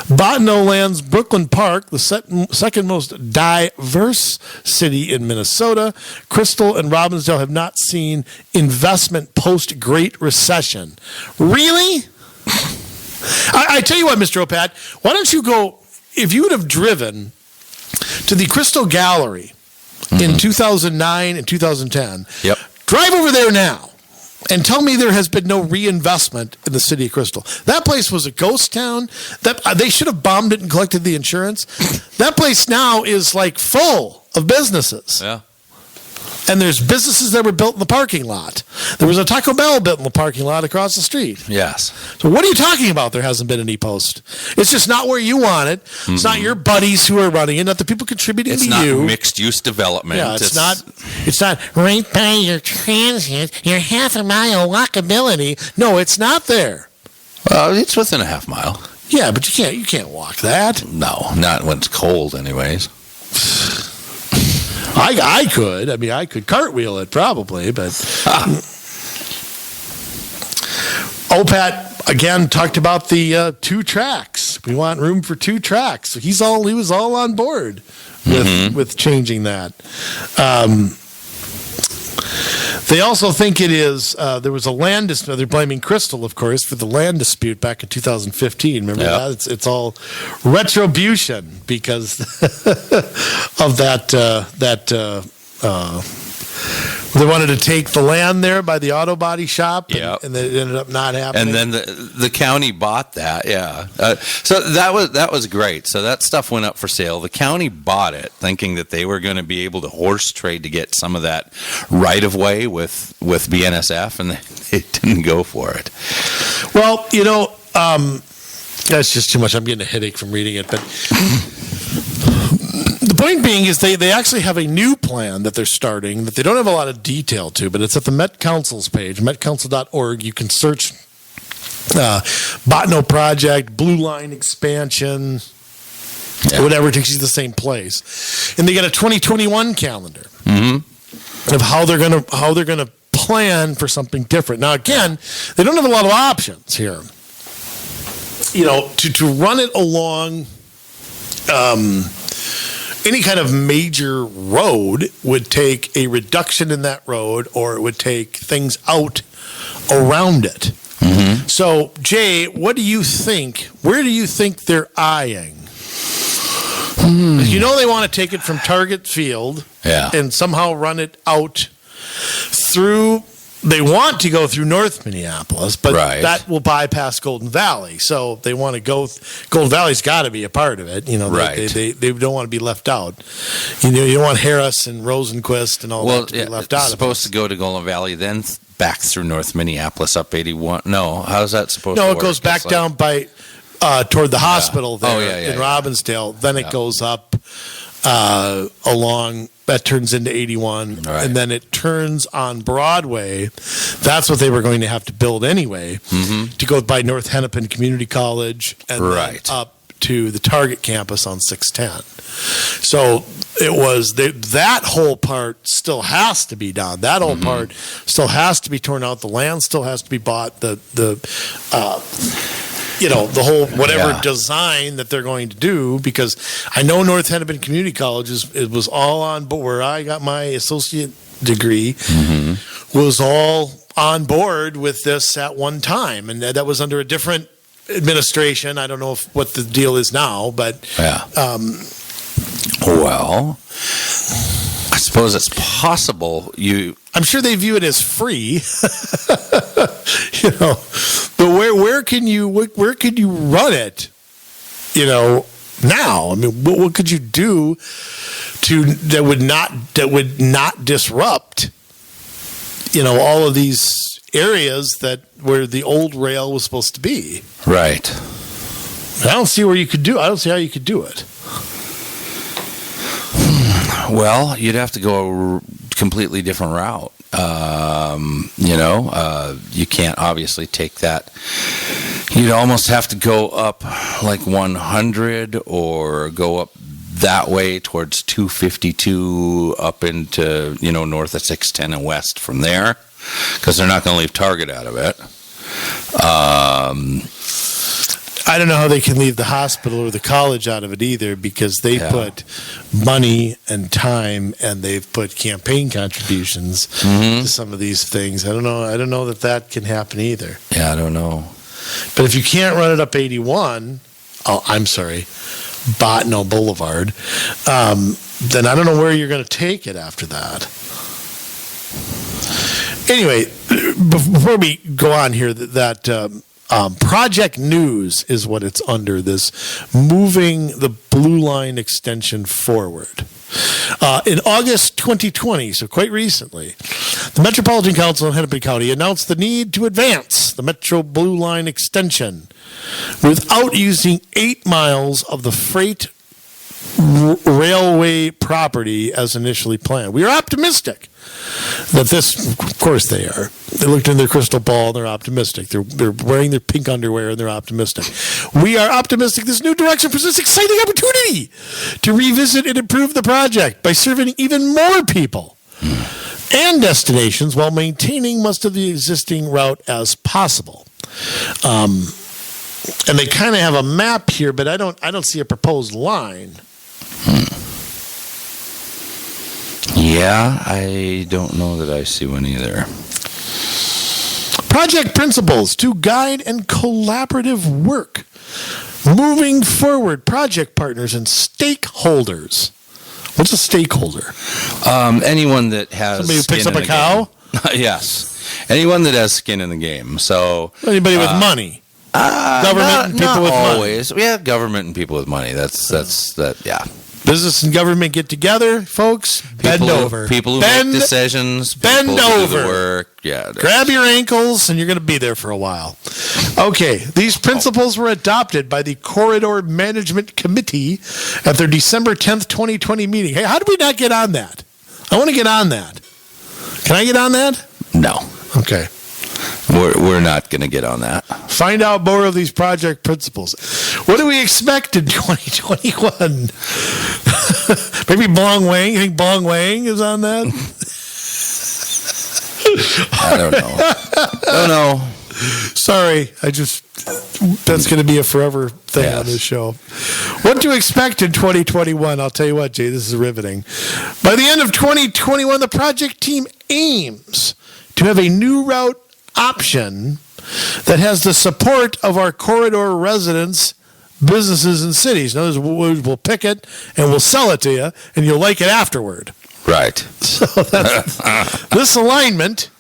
Botanoland's Brooklyn Park, the second most diverse city in Minnesota. Crystal and Robbinsdale have not seen investment post-Great Recession. Really? I tell you what, Mr. OPAT, why don't you go, if you would have driven to the Crystal Gallery in 2009 and 2010, yep. Drive over there now and tell me there has been no reinvestment in the city of Crystal. That place was a ghost town. They should have bombed it and collected the insurance. That place now is like full of businesses. Yeah. And there's businesses that were built in the parking lot. There was a Taco Bell built in the parking lot across the street. Yes. So what are you talking about? There hasn't been any post. It's just not where you want it. It's not your buddies who are running it, not the people contributing to you. It's not mixed use development. Yeah, it's not right by your transit, your half a mile walkability. No, it's not there. Well, it's within a half mile. Yeah, but you can't walk that. No, not when it's cold anyways. I could. I mean, I could cartwheel it probably, but OPAT again talked about the 2 tracks. We want room for 2 tracks. So he was all on board with changing that. They also think it is, there was a land dispute. They're blaming Crystal, of course, for the land dispute back in 2015. Remember that? It's all retribution because of that. They wanted to take the land there by the auto body shop, and it ended up not happening. And then the county bought that, so that was great. So that stuff went up for sale. The county bought it, thinking that they were going to be able to horse trade to get some of that right of way with BNSF, and they didn't go for it. Well, that's just too much. I'm getting a headache from reading it, but. The point being is they actually have a new plan that they're starting that they don't have a lot of detail to, but it's at the Met Council's page, metcouncil.org. You can search Botano Project, Blue Line Expansion, whatever, takes you to the same place. And they got a 2021 calendar of how they're gonna plan for something different. Now, again, they don't have a lot of options here. To run it along any kind of major road would take a reduction in that road, or it would take things out around it. So, Jay, what do you think? Where do you think they're eyeing? They want to take it from Target Field and somehow run it out through. They want to go through North Minneapolis, but that will bypass Golden Valley. So they want to go. Golden Valley's got to be a part of it. They don't want to be left out. You don't want Harris and Rosenquist and all that to be left out. It's supposed to go to Golden Valley, then back through North Minneapolis up 81. No, how's that supposed to work? No, it goes back down by toward the hospital there in Robbinsdale. Then it goes up along. That turns into 81, Right. and then it turns on Broadway. That's what they were going to have to build anyway, to go by North Hennepin Community College and Right. then up to the Target campus on 610. So it was that whole part still has to be done. That whole part still has to be torn out. The land still has to be bought. The whole whatever Yeah. design that they're going to do, because I know North Hennepin Community College it was all on board. Where I got my associate degree was all on board with this at one time, and that was under a different administration. I don't know what the deal is now, but Yeah. Well, I suppose it's possible I'm sure they view it as free. But where can you run it? Now. I mean, what could you do that would not disrupt all of these areas where the old rail was supposed to be? Right. I don't see where you could do. I don't see how you could do it. Well, you'd have to go a completely different route. You can't obviously take that. You'd almost have to go up like 100 or go up that way towards 252 up into, north of 610 and west from there, because they're not going to leave Target out of it. I don't know how they can leave the hospital or the college out of it either, because they put money and time and they've put campaign contributions to some of these things. I don't know that can happen either. Yeah, I don't know. But if you can't run it up 81, Botno Boulevard, then I don't know where you're going to take it after that. Anyway, before we go on here, Project News is what it's under, this moving the Blue Line extension forward. In August 2020, so quite recently, the Metropolitan Council in Hennepin County announced the need to advance the Metro Blue Line extension without using 8 miles of the freight railway property as initially planned. We are optimistic that of course they are. They looked in their crystal ball and they're optimistic. They're wearing their pink underwear and they're optimistic. We are optimistic this new direction presents exciting opportunity to revisit and improve the project by serving even more people and destinations while maintaining much of the existing route as possible. And they kind of have a map here, but I don't see a proposed line. Yeah, I don't know that I see one either. Project principles to guide and collaborative work. Moving forward, project partners and stakeholders. What's a stakeholder? Anyone that has somebody who picks skin up in a the cow? game. Yes. Anyone that has skin in the game. So anybody with money. Government and people with money. Always. We have government and people with money. That's that. Yeah. Business and government get together, folks. Bend over. People who make decisions. Bend people who do over. the work. Yeah. Grab your ankles, and you're going to be there for a while. Okay, these principles were adopted by the Corridor Management Committee at their December 10th, 2020 meeting. Hey, how did we not get on that? I want to get on that. Can I get on that? No. Okay. We're not going to get on that. Find out more of these project principles. What do we expect in 2021? Maybe Bong Wang. You think Bong Wang is on that? I don't know. Sorry, that's going to be a forever thing on this show. What to expect in 2021? I'll tell you what, Jay, this is riveting. By the end of 2021, the project team aims to have a new route option that has the support of our corridor residents, businesses, and cities. In other words, we'll pick it and we'll sell it to you, and you'll like it afterward. Right. So this alignment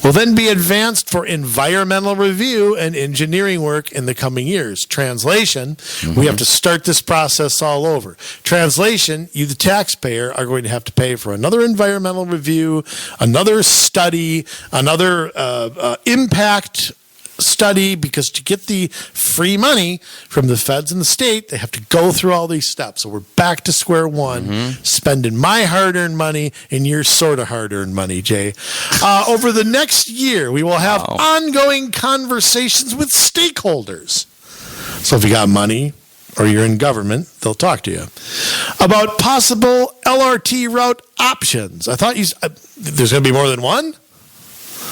will then be advanced for environmental review and engineering work in the coming years. Translation, we have to start this process all over. Translation, you, the taxpayer, are going to have to pay for another environmental review, another study, another impact study, because to get the free money from the feds and the state, they have to go through all these steps. So we're back to square one, spending my hard-earned money and your sort of hard-earned money, Jay. Over the next year, we will have ongoing conversations with stakeholders. So if you got money or you're in government, they'll talk to you about possible LRT route options. I thought there's going to be more than one?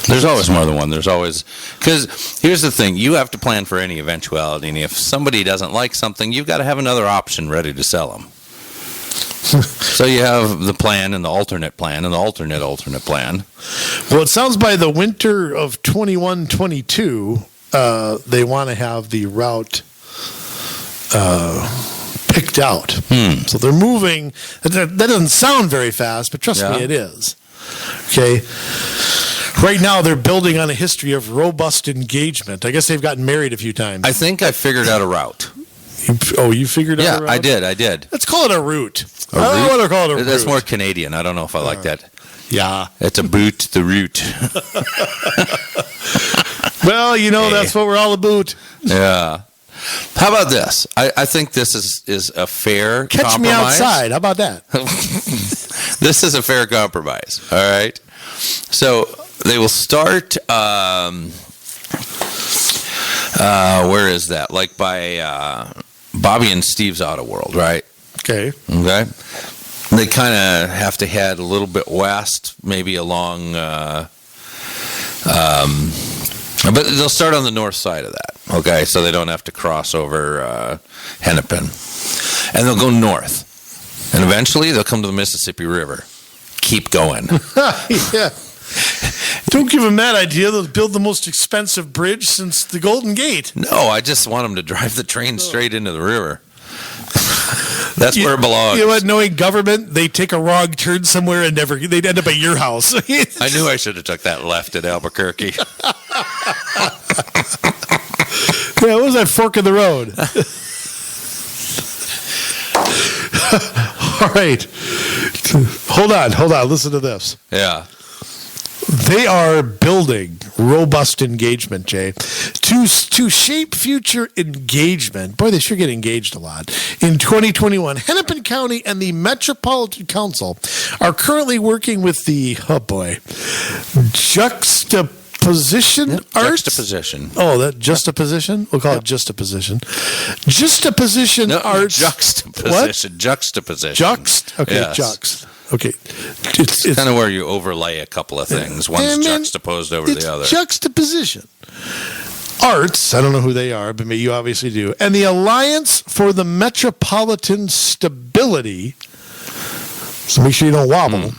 There's always more than one. There's always, because here's the thing, you have to plan for any eventuality, and if somebody doesn't like something, you've got to have another option ready to sell them. So you have the plan and the alternate plan and the alternate plan. Well, it sounds by the winter of 21-22, they want to have the route picked out. So they're moving. That doesn't sound very fast, but trust me, it is. Okay. Right now, they're building on a history of robust engagement. I guess they've gotten married a few times. I think I figured out a route. You figured out a route? Yeah, I did. Let's call it a route. I don't want to call it a route. That's more Canadian. I don't know if I like that. Yeah. It's a boot, the route. Well, that's what we're all about. Yeah. How about this? I think this is a fair compromise. Catch me outside. How about that? This is a fair compromise. All right. So they will start. Where is that? Like by Bobby and Steve's Auto World, right? Okay. They kind of have to head a little bit west, maybe along. But they'll start on the north side of that. Okay, so they don't have to cross over Hennepin, and they'll go north, and eventually they'll come to the Mississippi River. Keep going. Yeah. Don't give them that idea. They'll build the most expensive bridge since the Golden Gate. No, I just want them to drive the train straight into the river. That's where it belongs. You know what? Knowing government, they take a wrong turn somewhere and they'd end up at your house. I knew I should have took that left at Albuquerque. Yeah, what was that fork in the road? All right. Hold on. Listen to this. Yeah. They are building robust engagement, Jay, to shape future engagement. Boy, they sure get engaged a lot. In 2021, Hennepin County and the Metropolitan Council are currently working with the, juxtaposition arts? Juxtaposition. Oh, that juxtaposition? We'll call it juxtaposition. Juxtaposition arts. Juxtaposition. What? Juxtaposition. Okay, yes. juxt. Okay. It's kind of where you overlay a couple of things. One's juxtaposed over the other. Juxtaposition. Arts, I don't know who they are, but you obviously do. And the Alliance for the Metropolitan Stability, so make sure you don't wobble,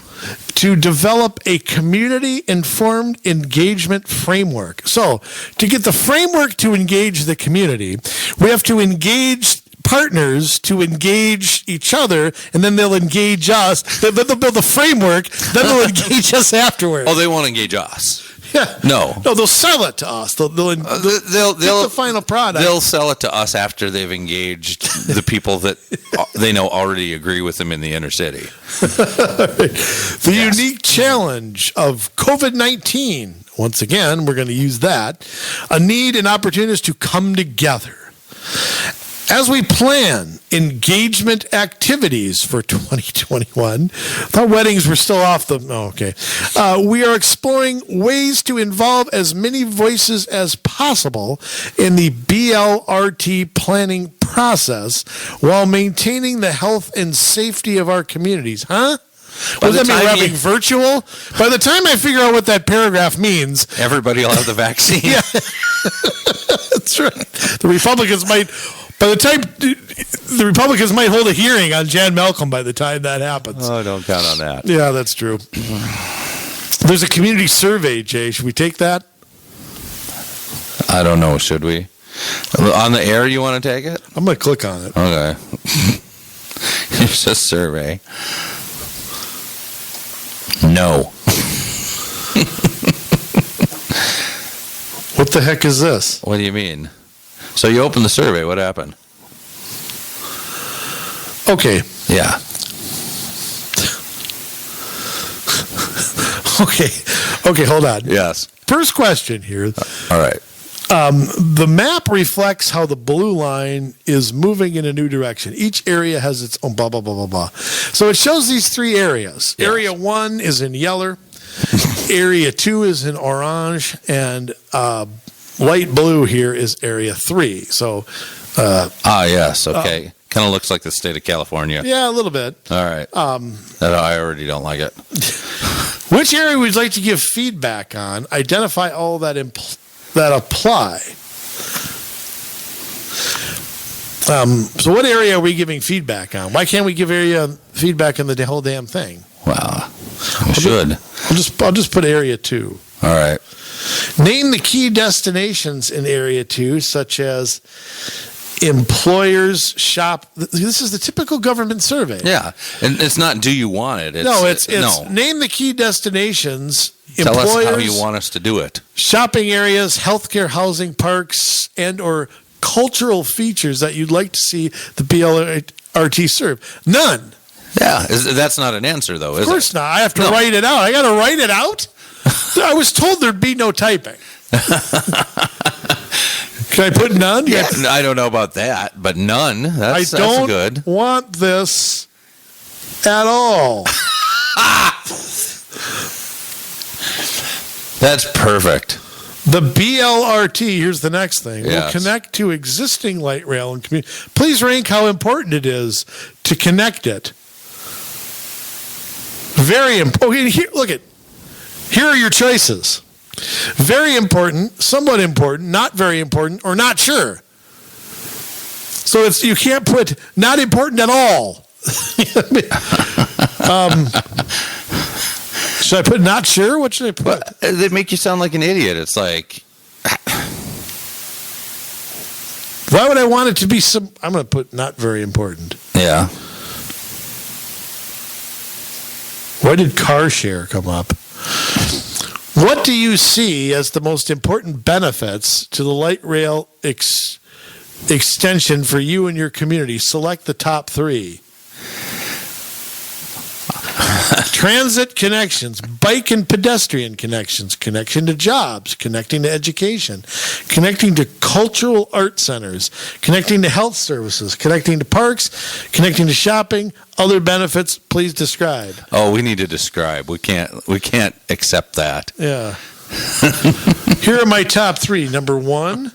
to develop a community-informed engagement framework. So, to get the framework to engage the community, we have to engage partners to engage each other, and then they'll engage us. Then they'll build the framework, then they'll engage us afterwards. Oh, they won't engage us. Yeah. No, they'll sell it to us. They'll get the final product. They'll sell it to us after they've engaged the people that they know already agree with them in the inner city. The unique challenge of COVID-19, once again, we're going to use that, a need and opportunities to come together. As we plan engagement activities for 2021, thought weddings were still off the... Oh, okay. We are exploring ways to involve as many voices as possible in the BLRT planning process while maintaining the health and safety of our communities. Huh? What does that mean? We're having virtual? By the time I figure out what that paragraph means... Everybody will have the vaccine. Yeah. That's right. The Republicans might... By the time the Republicans might hold a hearing on Jan Malcolm by the time that happens. Oh, don't count on that. Yeah, that's true. There's a community survey, Jay. Should we take that? I don't know. Should we? On the air, you want to take it? I'm going to click on it. Okay. Here's a survey. No. What the heck is this? What do you mean? So you opened the survey. What happened? Okay. Yeah. Okay, hold on. Yes. First question here. All right. The map reflects how the blue line is moving in a new direction. Each area has its own blah, blah, blah, blah, blah. So it shows these 3 areas. Yes. Area 1 is in yellow. Area 2 is in orange. And light blue here is area 3. So, yes, okay. Kind of looks like the state of California. Yeah, a little bit. All right. I already don't like it. Which area would you like to give feedback on? Identify all that apply. So what area are we giving feedback on? Why can't we give area feedback on the whole damn thing? Well, we should. I'll just put area 2. All right. Name the key destinations in area 2, such as employers shop. This is the typical government survey. Yeah, and it's not do you want it. It's name the key destinations. Tell us how you want us to do it. Shopping areas, healthcare, housing, parks, and or cultural features that you'd like to see the BLRT serve. None. Yeah, that's not an answer, though, is it? Of course not. I have to write it out. I got to write it out? I was told there'd be no typing. Can I put none? Yeah, I don't know about that, but none. That's good. I don't want this at all. That's perfect. The BLRT, here's the next thing, yes. will connect to existing light rail and commuter. Please rank how important it is to connect it. Very important. Here, look at. Here are your choices. Very important, somewhat important, not very important, or not sure. So you can't put not important at all. Should I put not sure? What should I put? They make you sound like an idiot. It's like, why would I want it to be some? I'm going to put not very important. Yeah. Why did car share come up? What do you see as the most important benefits to the light rail extension for you and your community? Select the top 3. Transit connections, bike and pedestrian connections, connection to jobs, connecting to education, connecting to cultural art centers, connecting to health services, connecting to parks, connecting to shopping. Other benefits, please describe. Oh, we need to describe. We can't accept that. Yeah. Here are my top 3. Number 1,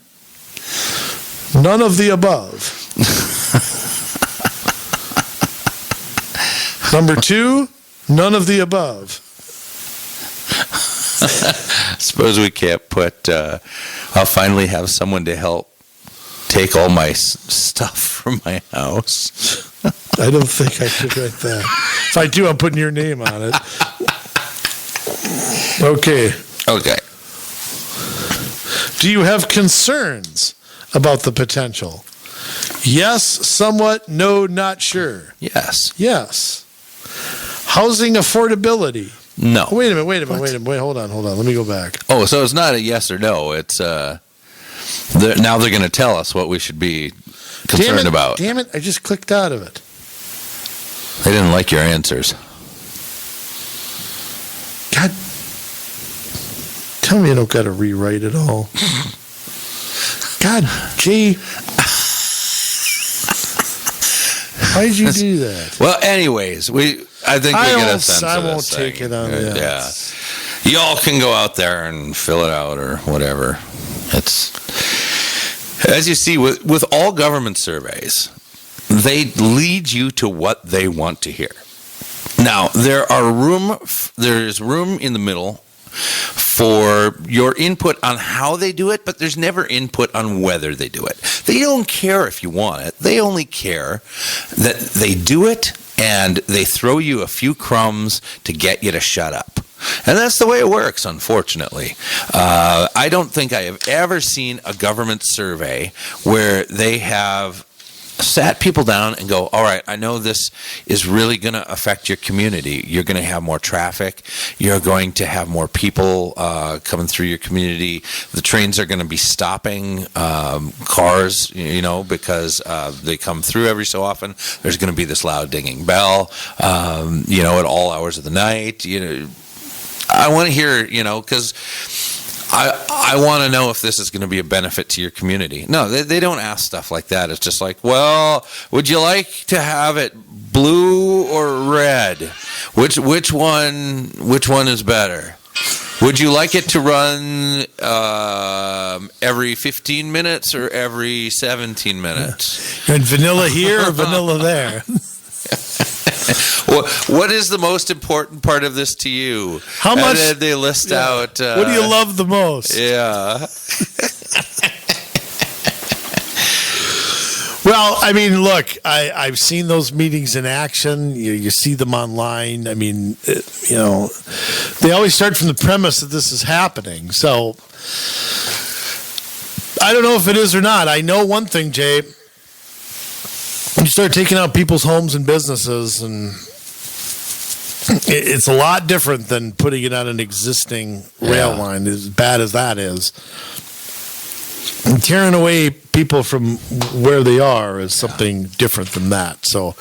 none of the above. Number 2, none of the above. Suppose we can't put, I'll finally have someone to help take all my stuff from my house. I don't think I should write that. If I do, I'm putting your name on it. Okay. Do you have concerns about the potential? Yes, somewhat, no, not sure. Yes. Yes. Housing affordability. No. Wait a minute. Hold on. Let me go back. Oh, so it's not a yes or no. It's now they're going to tell us what we should be concerned about. Damn it, I just clicked out of it. They didn't like your answers. God. Tell me I don't got to rewrite it all. God, gee. Why did you do that? Well, anyways, I think we get a sense of this. I won't take it on that. Yeah. Y'all can go out there and fill it out or whatever. It's, as you see, with all government surveys, they lead you to what they want to hear. Now, there's room in the middle for your input on how they do it, but there's never input on whether they do it. They don't care if you want it. They only care that they do it and they throw you a few crumbs to get you to shut up. And that's the way it works, unfortunately. I don't think I have ever seen a government survey where they have sat people down and go, all right, I know this is really going to affect your community. You're going to have more traffic. You're going to have more people coming through your community. The trains are going to be stopping cars, because they come through every so often. There's going to be this loud dinging bell, at all hours of the night. I want to hear, because I want to know if this is going to be a benefit to your community. No, they don't ask stuff like that. It's just like, well, would you like to have it blue or red? Which one is better? Would you like it to run every 15 minutes or every 17 minutes? And vanilla here or vanilla there? What is the most important part of this to you? How much? And they list out. What do you love the most? Yeah. Well, I mean, look, I've seen those meetings in action. You see them online. I mean, they always start from the premise that this is happening. So I don't know if it is or not. I know one thing, Jay. When you start taking out people's homes and businesses, and it's a lot different than putting it on an existing rail line, as bad as that is. And tearing away people from where they are is something different than that. So,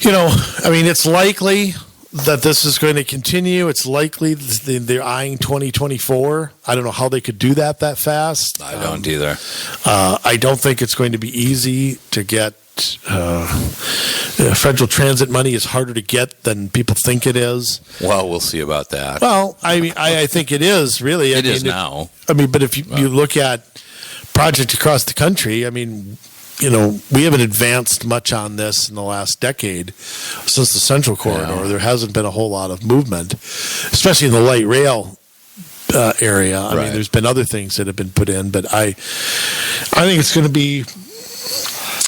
I mean, it's likely that this is going to continue. It's likely they're eyeing 2024. I don't know how they could do that fast. I don't either. I don't think it's going to be easy to get. Federal transit money is harder to get than people think it is. Well, we'll see about that. Well, I mean, I think it is really. It is now. But if you look at projects across the country, I mean, we haven't advanced much on this in the last decade since the Central Corridor. Yeah. There hasn't been a whole lot of movement, especially in the light rail area. I mean, there's been other things that have been put in, but I think it's going to be.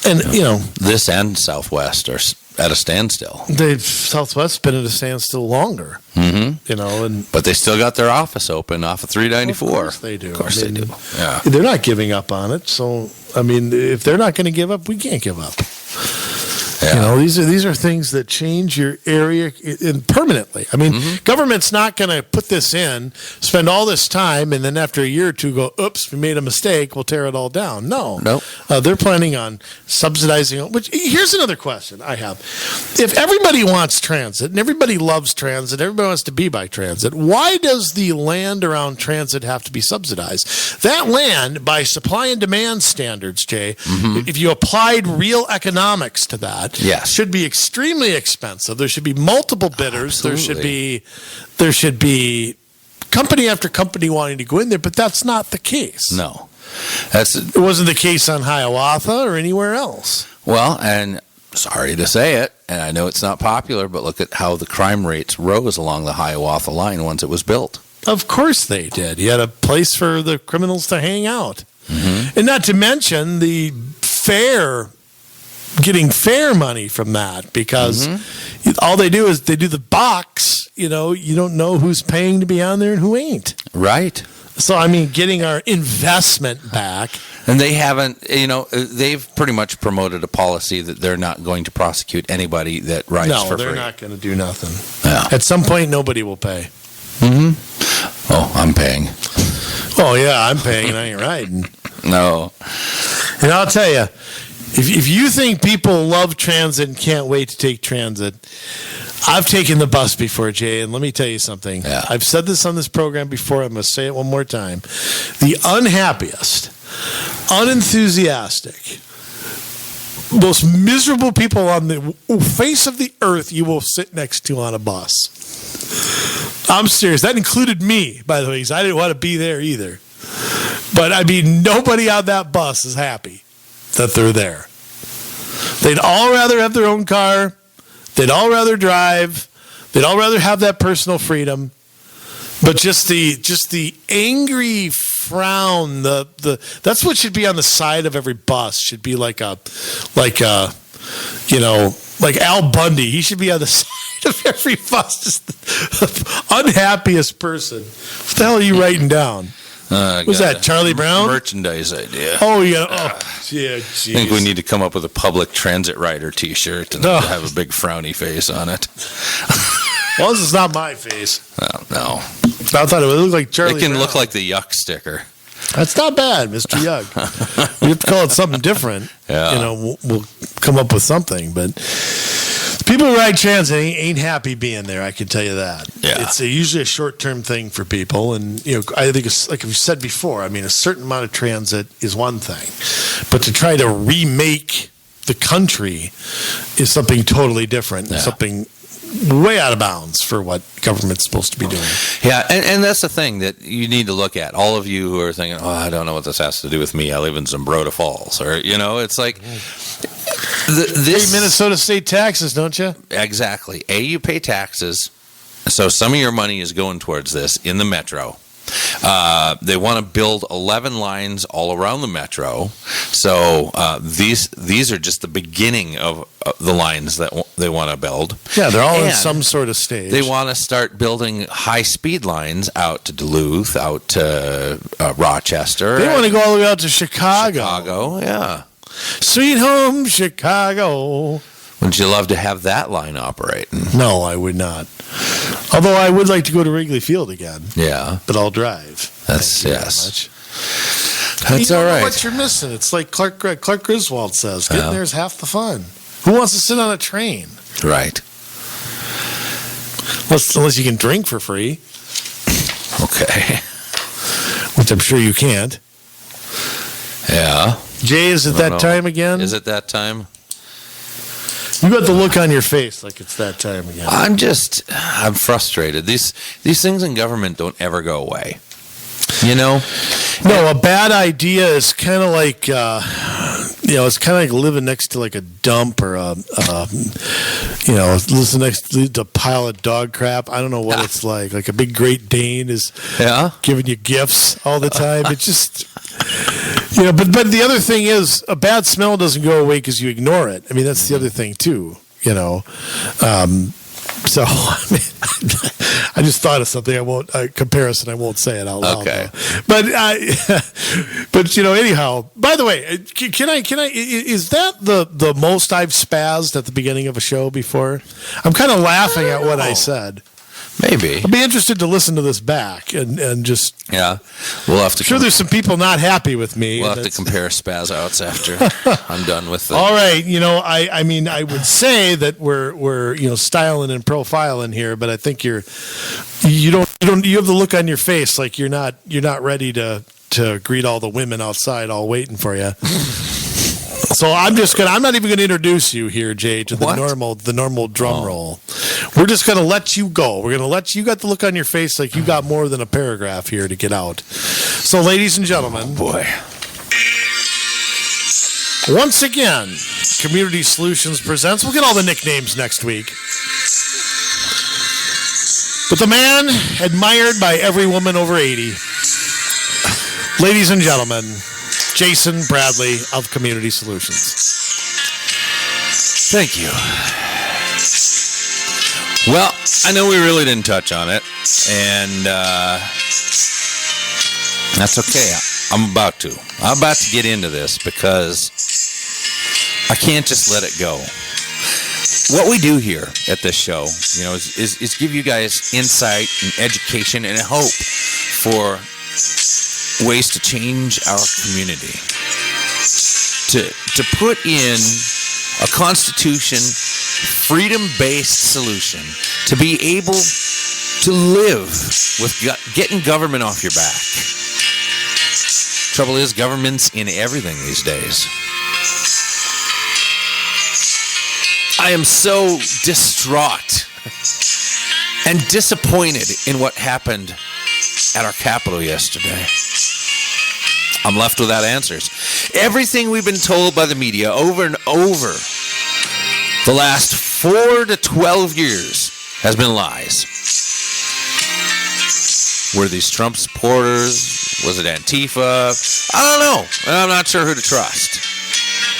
And this and Southwest are at a standstill. Southwest's been at a standstill longer. Mm-hmm. But they still got their office open off of 394. Of course they do. Of course they do. Yeah, they're not giving up on it. So I mean, if they're not going to give up, we can't give up. Yeah. These are things that change your area permanently. I mean, government's not going to put this in, spend all this time, and then after a year or two go, oops, we made a mistake, we'll tear it all down. No. They're planning on subsidizing it. Which, here's another question I have. If everybody wants transit, and everybody loves transit, everybody wants to be by transit, why does the land around transit have to be subsidized? That land, by supply and demand standards, Jay, if you applied real economics to that, should be extremely expensive. There should be multiple bidders. Absolutely. There should be company after company wanting to go in there, but that's not the case. No. It wasn't the case on Hiawatha or anywhere else. Well, and sorry to say it, and I know it's not popular, but look at how the crime rates rose along the Hiawatha line once it was built. Of course they did. You had a place for the criminals to hang out. And not to mention the getting fare money from that, because all they do is they do the box. You don't know who's paying to be on there and who ain't. Right. So, I mean, getting our investment back. And they haven't, they've pretty much promoted a policy that they're not going to prosecute anybody that rides for free. No, they're not going to do nothing. Yeah. At some point, nobody will pay. Oh, I'm paying. Oh, yeah, I'm paying and I ain't riding. No. And I'll tell you, if you think people love transit and can't wait to take transit, I've taken the bus before, Jay, and let me tell you something. Yeah. I've said this on this program before. I'm going to say it one more time. The unhappiest, unenthusiastic, most miserable people on the face of the earth you will sit next to on a bus. I'm serious. That included me, by the way, because I didn't want to be there either. But, I mean, nobody on that bus is happy that they're there. They'd all rather have their own car. They'd all rather drive. They'd all rather have that personal freedom. But just the angry frown, that's what should be on the side of every bus. Should be like Al Bundy. He should be on the side of every bus. Just the unhappiest person. What the hell are you writing down? Was that Charlie Brown? Merchandise idea. Oh, yeah. Oh, yeah. I think we need to come up with a public transit rider T-shirt and have a big frowny face on it. Well, this is not my face. No. I thought it would look like Charlie Brown. It can look like the Yuck sticker. That's not bad, Mr. Yuck. We have to call it something different. Yeah. We'll come up with something. But People who ride transit ain't happy being there. I can tell you that. Yeah. It's usually a short-term thing for people, and I think it's like we said before. I mean, a certain amount of transit is one thing, but to try to remake the country is something totally different. Yeah. Something way out of bounds for what government's supposed to be doing. Yeah, and that's the thing that you need to look at. All of you who are thinking, "Oh, I don't know what this has to do with me. I live in Zumbrota Falls," or it's like this Pay Minnesota state taxes, don't you? exactly. You pay taxes, so some of your money is going towards this in the metro. They want to build 11 lines all around the metro. So these are just the beginning of the lines that they want to build. Yeah, they're all in And some sort of stage. they want to start building high-speed lines out to Duluth, out to Rochester. They want to go all the way out to Chicago. Chicago, yeah. Sweet home Chicago. Wouldn't you love to have that line operating? No, I would not. Although I would like to go to Wrigley Field again, Yeah, but I'll drive. that's Thank you very yes. much. That's You all don't know right. what you're missing. It's like Clark Griswold says, getting there is half the fun. Who wants to sit on a train? Right. Unless you can drink for free, Okay. which I'm sure you can't. Yeah. Jay, is it I don't that know. time again? Is it that time? You got the look on your face like it's that time again. I'm frustrated. These things in government don't ever go away. No, a bad idea is kind of like, it's kind of like living next to like a dump or listen next to a pile of dog crap. I don't know what it's like. Like a big Great Dane is giving you gifts all the time. It's just, but the other thing is a bad smell doesn't go away because you ignore it. I mean, that's the other thing too, So I just thought of something. I won't comparison. I won't say it out loud. Okay. Though. But anyhow. By the way, can I? Is that the most I've spazzed at the beginning of a show before? I'm kind of laughing at what I said. Maybe. I'd be interested to listen to this back and just. Yeah. We'll have to. Sure, there's some people not happy with me. We'll have to compare spaz outs after I'm done with it. All right, I mean, I would say that we're styling and profiling here, but I think you have the look on your face like you're not ready to greet all the women outside all waiting for you. So I'm not even gonna introduce you here, Jay, to the normal drum roll. We're just gonna let you go. We're gonna let you got the look on your face like you got more than a paragraph here to get out. So, ladies and gentlemen, Boy. once again, Community Solutions presents. We'll get all the nicknames next week. But the man admired by every woman over 80. Ladies and gentlemen, Jason Bradley of Community Solutions. Thank you. Well, I know we really didn't touch on it, and that's okay. I'm about to get into this because I can't just let it go. What we do here at this show, is give you guys insight and education and hope for ways to change our community. To put in a constitution, freedom-based solution to be able to live with getting government off your back. Trouble is, government's in everything these days. I am so distraught and disappointed in what happened at our Capitol yesterday. I'm left without answers. Everything we've been told by the media over and over the last 4 to 12 years has been lies. Were these Trump supporters? Was it Antifa? I don't know. I'm not sure who to trust.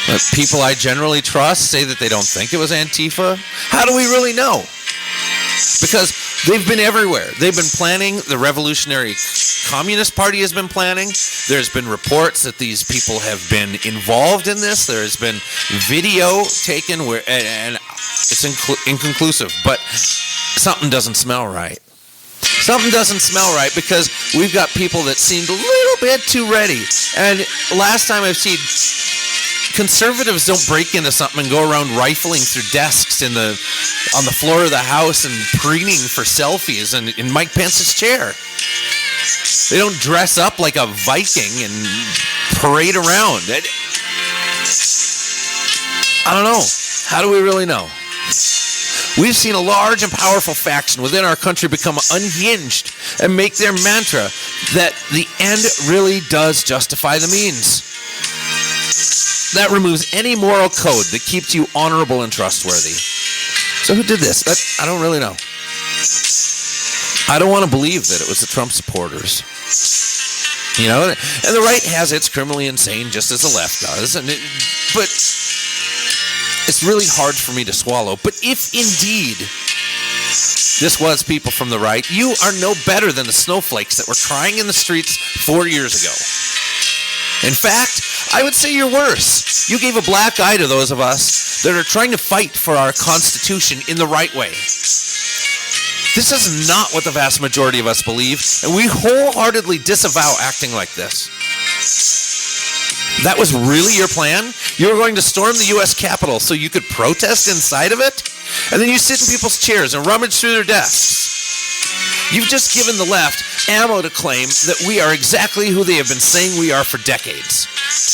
But people I generally trust say that they don't think it was Antifa. How do we really know? Because they've been everywhere. They've been planning. The Revolutionary Communist Party has been planning. There's been reports that these people have been involved in this. There has been video taken where, and it's inconclusive, but something doesn't smell right. Something doesn't smell right because we've got people that seemed a little bit too ready. And last time I've seen conservatives don't break into something and go around rifling through desks on the floor of the House and preening for selfies in Mike Pence's chair. They don't dress up like a Viking and parade around. I don't know. How do we really know? We've seen a large and powerful faction within our country become unhinged and make their mantra that the end really does justify the means. That removes any moral code that keeps you honorable and trustworthy. So who did this? I don't really know. I don't want to believe that it was the Trump supporters. You know, and the right has its criminally insane just as the left does. But it's really hard for me to swallow. But if indeed this was people from the right, you are no better than the snowflakes that were crying in the streets 4 years ago. In fact, I would say you're worse. You gave a black eye to those of us that are trying to fight for our Constitution in the right way. This is not what the vast majority of us believe, and we wholeheartedly disavow acting like this. That was really your plan? You were going to storm the U.S. Capitol so you could protest inside of it? And then you sit in people's chairs and rummage through their desks. You've just given the left ammo to claim that we are exactly who they have been saying we are for decades.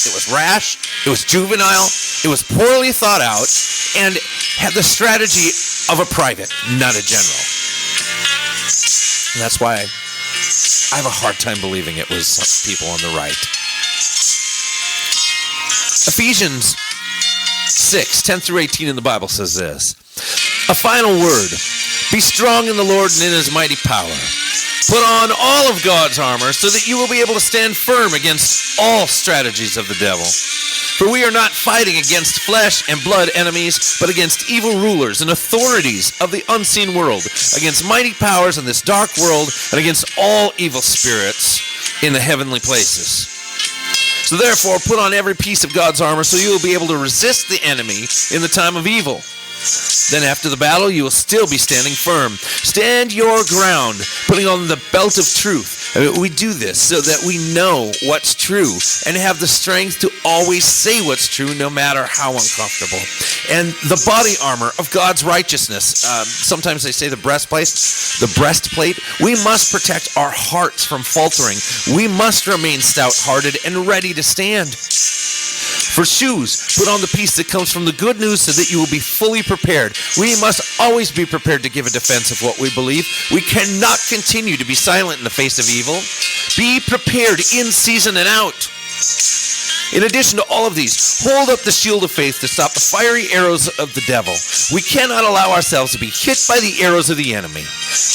It was rash, it was juvenile, it was poorly thought out, and had the strategy of a private, not a general. And that's why I have a hard time believing it was some people on the right. Ephesians 6:10-18 in the Bible says this. A final word. Be strong in the Lord and in his mighty power. Put on all of God's armor so that you will be able to stand firm against all strategies of the devil. For we are not fighting against flesh and blood enemies, but against evil rulers and authorities of the unseen world, against mighty powers in this dark world, and against all evil spirits in the heavenly places. So therefore, put on every piece of God's armor so you will be able to resist the enemy in the time of evil. Then after the battle, you will still be standing firm. Stand your ground, putting on the belt of truth. We do this so that we know what's true and have the strength to always say what's true no matter how uncomfortable. And the body armor of God's righteousness. Sometimes they say the breastplate. We must protect our hearts from faltering. We must remain stout-hearted and ready to stand. For shoes, put on the piece that comes from the good news so that you will be fully prepared. We must always be prepared to give a defense of what we believe. We cannot continue to be silent in the face of evil. Be prepared in season and out. In addition to all of these, hold up the shield of faith to stop the fiery arrows of the devil. We cannot allow ourselves to be hit by the arrows of the enemy.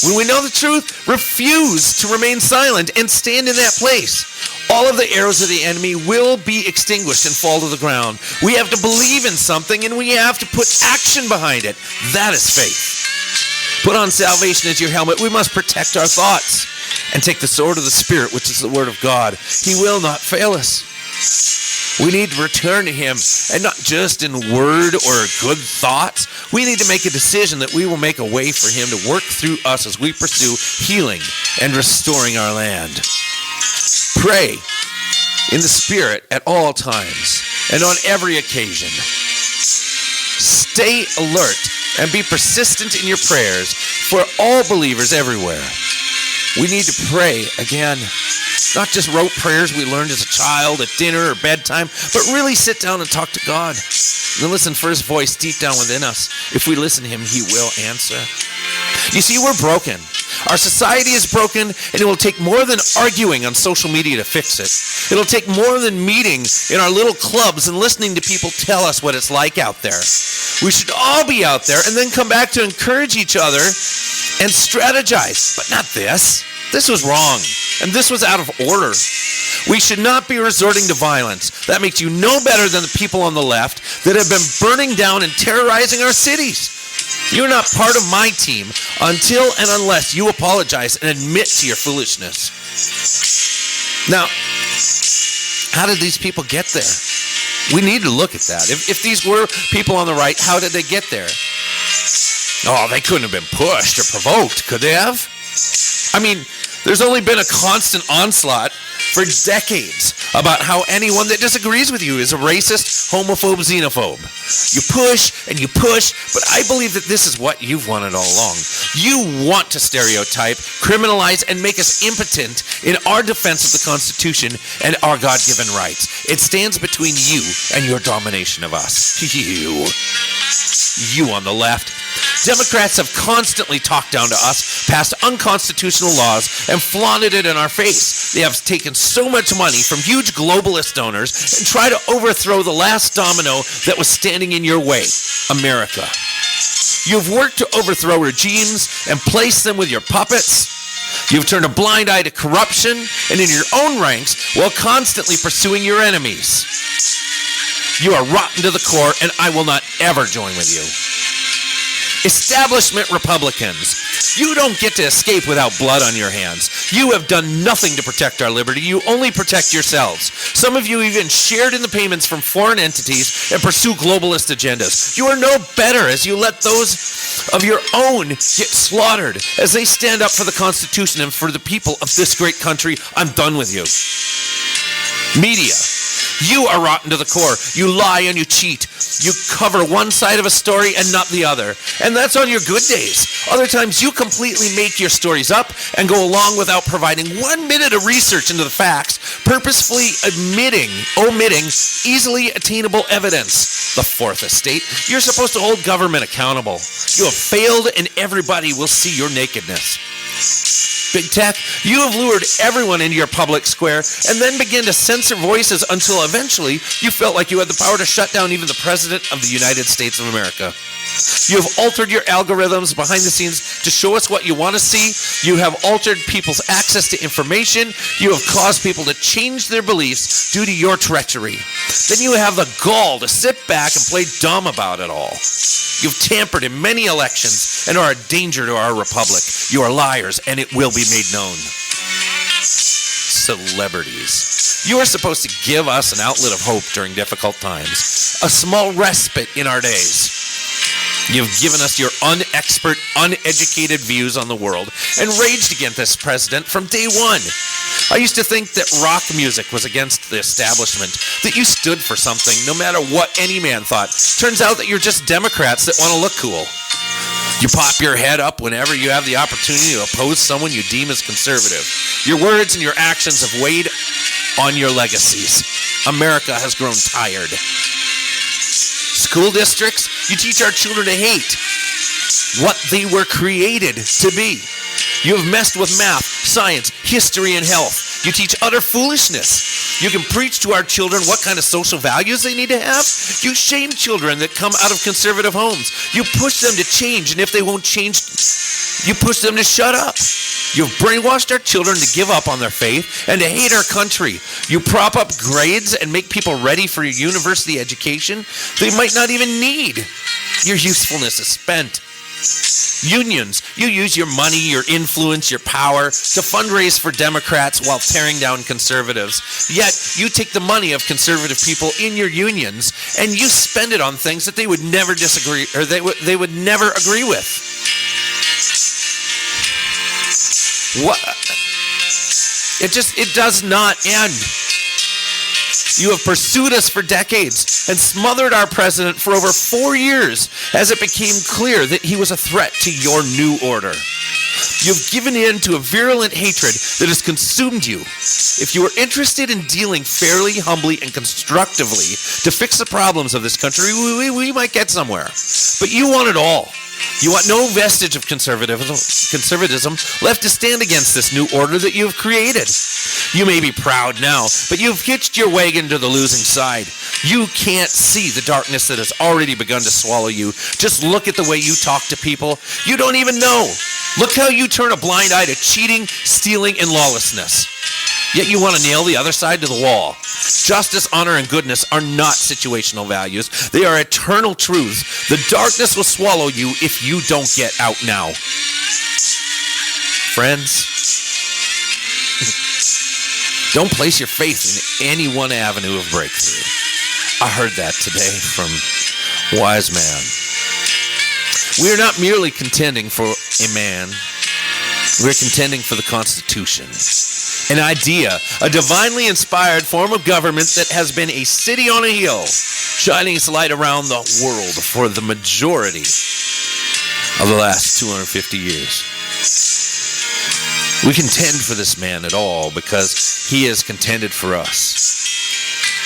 When we know the truth, refuse to remain silent and stand in that place. All of the arrows of the enemy will be extinguished and fall to the ground. We have to believe in something and we have to put action behind it. That is faith. Put on salvation as your helmet. We must protect our thoughts and take the sword of the Spirit, which is the word of God. He will not fail us. We need to return to him, and not just in word or good thoughts. We need to make a decision that we will make a way for him to work through us as we pursue healing and restoring our land. Pray in the Spirit at all times and on every occasion. Stay alert and be persistent in your prayers for all believers everywhere. We need to pray again. Not just rote prayers we learned as a child at dinner or bedtime, but really sit down and talk to God. And listen for his voice deep down within us. If we listen to him, he will answer. You see, we're broken. Our society is broken, and it will take more than arguing on social media to fix it. It'll take more than meeting in our little clubs and listening to people tell us what it's like out there. We should all be out there and then come back to encourage each other and strategize. But not this. This was wrong, and this was out of order. We should not be resorting to violence. That makes you no better than the people on the left that have been burning down and terrorizing our cities. You're not part of my team until and unless you apologize and admit to your foolishness. Now, how did these people get there? We need to look at that. If these were people on the right, how did they get there? Oh, they couldn't have been pushed or provoked, could they have? I mean, there's only been a constant onslaught for decades about how anyone that disagrees with you is a racist, homophobe, xenophobe. You push and you push, but I believe that this is what you've wanted all along. You want to stereotype, criminalize, and make us impotent in our defense of the Constitution and our God-given rights. It stands between you and your domination of us. You on the left. Democrats have constantly talked down to us, passed unconstitutional laws, and flaunted it in our face. They have taken so much money from huge globalist donors and tried to overthrow the last domino that was standing in your way, America. You've worked to overthrow regimes and place them with your puppets. You've turned a blind eye to corruption and in your own ranks while constantly pursuing your enemies. You are rotten to the core, and I will not ever join with you. Establishment Republicans, you don't get to escape without blood on your hands. You have done nothing to protect our liberty. You only protect yourselves. Some of you even shared in the payments from foreign entities and pursue globalist agendas. You are no better as you let those of your own get slaughtered as they stand up for the Constitution and for the people of this great country. I'm done with you. Media. You are rotten to the core. You lie and you cheat. You cover one side of a story and not the other. And that's on your good days. Other times you completely make your stories up and go along without providing 1 minute of research into the facts, purposefully omitting easily attainable evidence. The Fourth Estate. You're supposed to hold government accountable. You have failed and everybody will see your nakedness. Big Tech, you have lured everyone into your public square and then began to censor voices until eventually you felt like you had the power to shut down even the President of the United States of America. You have altered your algorithms behind the scenes to show us what you want to see. You have altered people's access to information. You have caused people to change their beliefs due to your treachery. Then you have the gall to sit back and play dumb about it all. You've tampered in many elections and are a danger to our republic. You are liars, and it will be made known. Celebrities. You are supposed to give us an outlet of hope during difficult times, a small respite in our days. You've given us your unexpert, uneducated views on the world and raged against this president from day one. I used to think that rock music was against the establishment, that you stood for something no matter what any man thought. Turns out that you're just Democrats that want to look cool. You pop your head up whenever you have the opportunity to oppose someone you deem as conservative. Your words and your actions have weighed on your legacies. America has grown tired. School districts, you teach our children to hate what they were created to be. You have messed with math, science, history, and health. You teach utter foolishness. You can preach to our children what kind of social values they need to have. You shame children that come out of conservative homes. You push them to change, and if they won't change, you push them to shut up. You've brainwashed our children to give up on their faith and to hate our country. You prop up grades and make people ready for your university education they might not even need. Your usefulness is spent. Unions, you use your money, your influence, your power to fundraise for Democrats while tearing down conservatives. Yet, you take the money of conservative people in your unions and you spend it on things that they would never disagree, or they would never agree with. What? It does not end. You have pursued us for decades and smothered our president for over 4 years as it became clear that he was a threat to your new order. You've given in to a virulent hatred that has consumed you. If you were interested in dealing fairly, humbly, and constructively to fix the problems of this country, we might get somewhere. But you want it all. You want no vestige of conservatism left to stand against this new order that you have created. You may be proud now, but you've hitched your wagon to the losing side. You can't see the darkness that has already begun to swallow you. Just look at the way you talk to people. You don't even know. Look how you turn a blind eye to cheating, stealing, and lawlessness. Yet you want to nail the other side to the wall. Justice, honor, and goodness are not situational values. They are eternal truths. The darkness will swallow you if you don't get out now. Friends, don't place your faith in any one avenue of breakthrough. I heard that today from Wise Man. We are not merely contending for a man. We're contending for the Constitution. An idea, a divinely inspired form of government that has been a city on a hill, shining its light around the world for the majority of the last 250 years. We contend for this man at all because he has contended for us.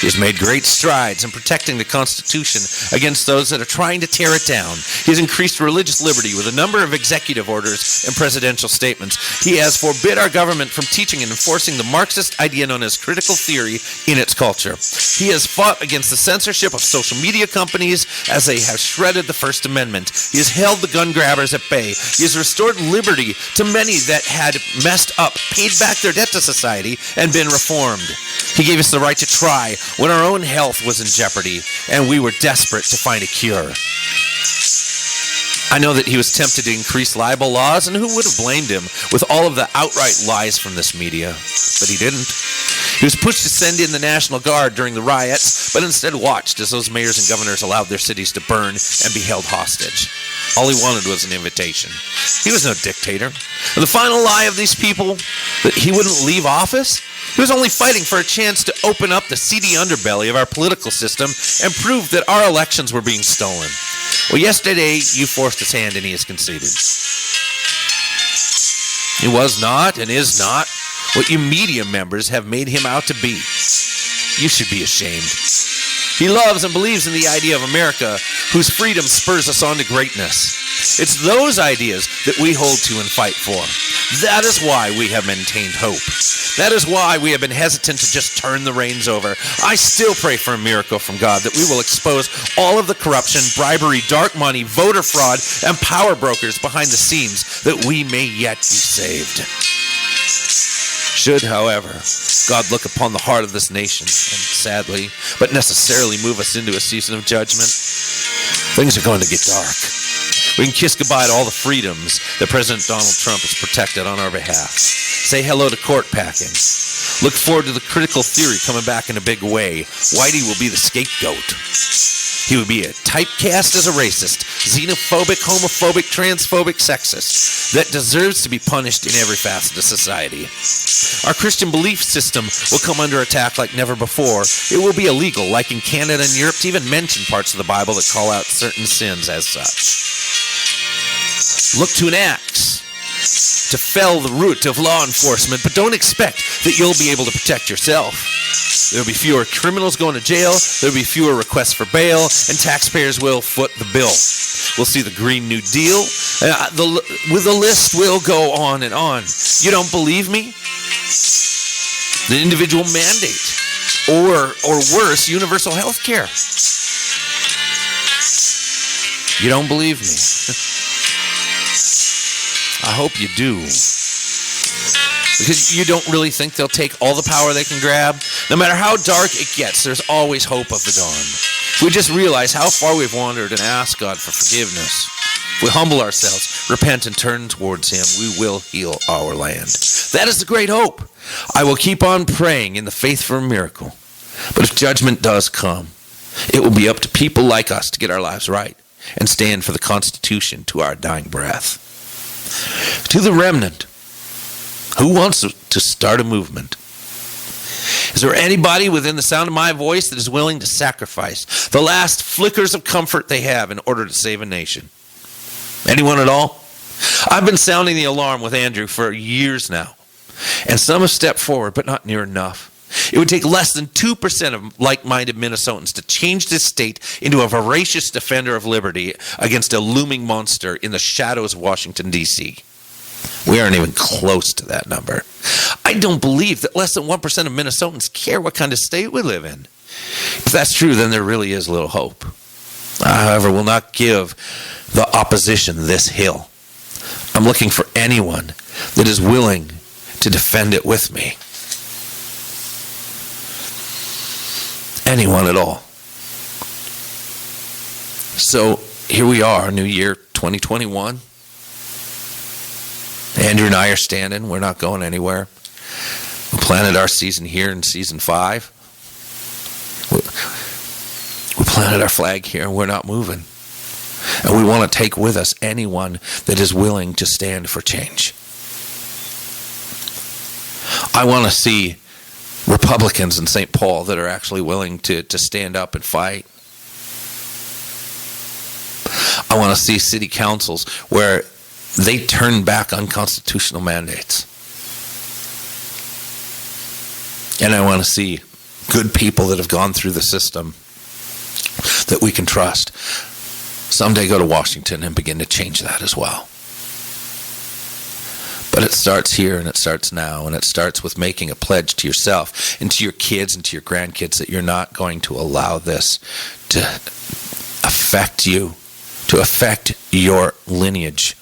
He has made great strides in protecting the Constitution against those that are trying to tear it down. He has increased religious liberty with a number of executive orders and presidential statements. He has forbid our government from teaching and enforcing the Marxist idea known as critical theory in its culture. He has fought against the censorship of social media companies as they have shredded the First Amendment. He has held the gun grabbers at bay. He has restored liberty to many that had messed up, paid back their debt to society, and been reformed. He gave us the right to try when our own health was in jeopardy and we were desperate to find a cure. I know that he was tempted to increase libel laws, and who would have blamed him with all of the outright lies from this media? But he didn't. He was pushed to send in the National Guard during the riots, but instead watched as those mayors and governors allowed their cities to burn and be held hostage. All he wanted was an invitation. He was no dictator. And the final lie of these people, that he wouldn't leave office, he was only fighting for a chance to open up the seedy underbelly of our political system and prove that our elections were being stolen. Well, yesterday you forced his hand and he has conceded. He was not and is not what you media members have made him out to be. You should be ashamed. He loves and believes in the idea of America, whose freedom spurs us on to greatness. It's those ideas that we hold to and fight for. That is why we have maintained hope. That is why we have been hesitant to just turn the reins over. I still pray for a miracle from God that we will expose all of the corruption, bribery, dark money, voter fraud, and power brokers behind the scenes, that we may yet be saved. Should, however, God look upon the heart of this nation and sadly, but necessarily move us into a season of judgment, things are going to get dark. We can kiss goodbye to all the freedoms that President Donald Trump has protected on our behalf. Say hello to court packing. Look forward to the critical theory coming back in a big way. Whitey will be the scapegoat. He would be typecast as a racist, xenophobic, homophobic, transphobic, sexist that deserves to be punished in every facet of society. Our Christian belief system will come under attack like never before. It will be illegal, like in Canada and Europe, to even mention parts of the Bible that call out certain sins as such. Look to an axe to fell the root of law enforcement, but don't expect that you'll be able to protect yourself. There'll be fewer criminals going to jail, there'll be fewer requests for bail, and taxpayers will foot the bill. We'll see the Green New Deal. The list will go on and on. You don't believe me? The individual mandate, or worse, universal health care. You don't believe me? I hope you do. Because you don't really think they'll take all the power they can grab? No matter how dark it gets, there's always hope of the dawn. If we just realize how far we've wandered and ask God for forgiveness, if we humble ourselves, repent, and turn towards Him, we will heal our land. That is the great hope. I will keep on praying in the faith for a miracle. But if judgment does come, it will be up to people like us to get our lives right and stand for the Constitution to our dying breath. To the remnant, who wants to start a movement? Is there anybody within the sound of my voice that is willing to sacrifice the last flickers of comfort they have in order to save a nation? Anyone at all? I've been sounding the alarm with Andrew for years now, and some have stepped forward, but not near enough. It would take less than 2% of like-minded Minnesotans to change this state into a voracious defender of liberty against a looming monster in the shadows of Washington, D.C. We aren't even close to that number. I don't believe that less than 1% of Minnesotans care what kind of state we live in. If that's true, then there really is little hope. However, we'll not give the opposition this hill. I'm looking for anyone that is willing to defend it with me. Anyone at all. So here we are, new year 2021. Andrew and I are standing. We're not going anywhere. We planted our season here in season 5. We planted our flag here and we're not moving. And we want to take with us anyone that is willing to stand for change. I want to see Republicans in St. Paul that are actually willing to stand up and fight. I want to see city councils where they turn back unconstitutional mandates. And I want to see good people that have gone through the system that we can trust someday go to Washington and begin to change that as well. But it starts here, and it starts now, and it starts with making a pledge to yourself and to your kids and to your grandkids that you're not going to allow this to affect you, to affect your lineage.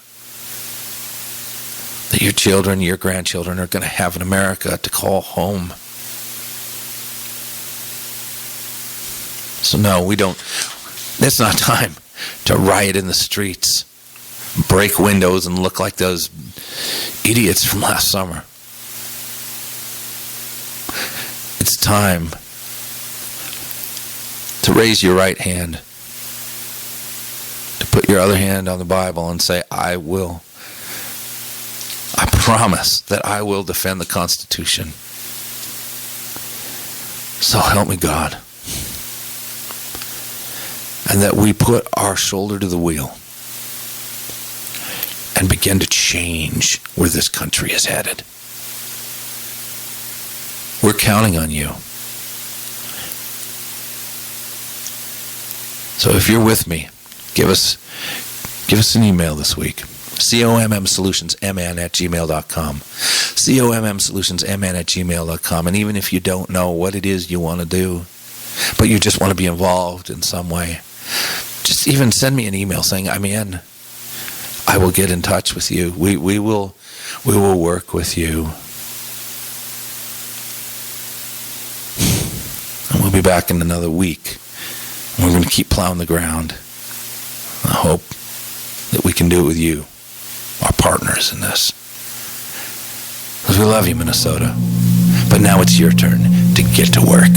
That your children, your grandchildren are going to have an America to call home. So no, we don't. It's not time to riot in the streets, break windows, and look like those idiots from last summer. It's time to raise your right hand, to put your other hand on the Bible and say, I promise that I will defend the Constitution. So help me God. And that we put our shoulder to the wheel and begin to change where this country is headed. We're counting on you. So if you're with me, give us an email this week. COMMsolutionsMN@gmail.com. COMMsolutionsMN@gmail.com. And even if you don't know what it is you want to do, but you just want to be involved in some way, just even send me an email saying, I'm in. I will get in touch with you. We will work with you. And we'll be back in another week. And we're going to keep plowing the ground. I hope that we can do it with you, our partners in this. Because we love you, Minnesota. But now it's your turn to get to work.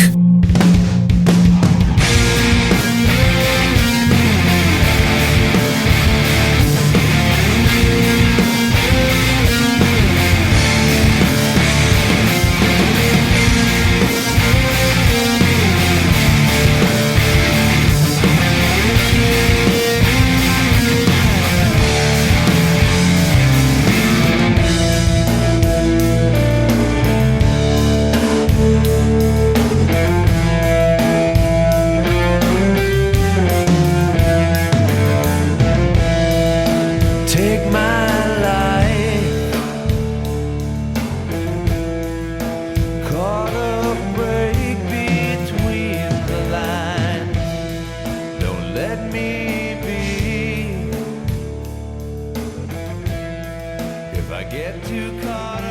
If I get too caught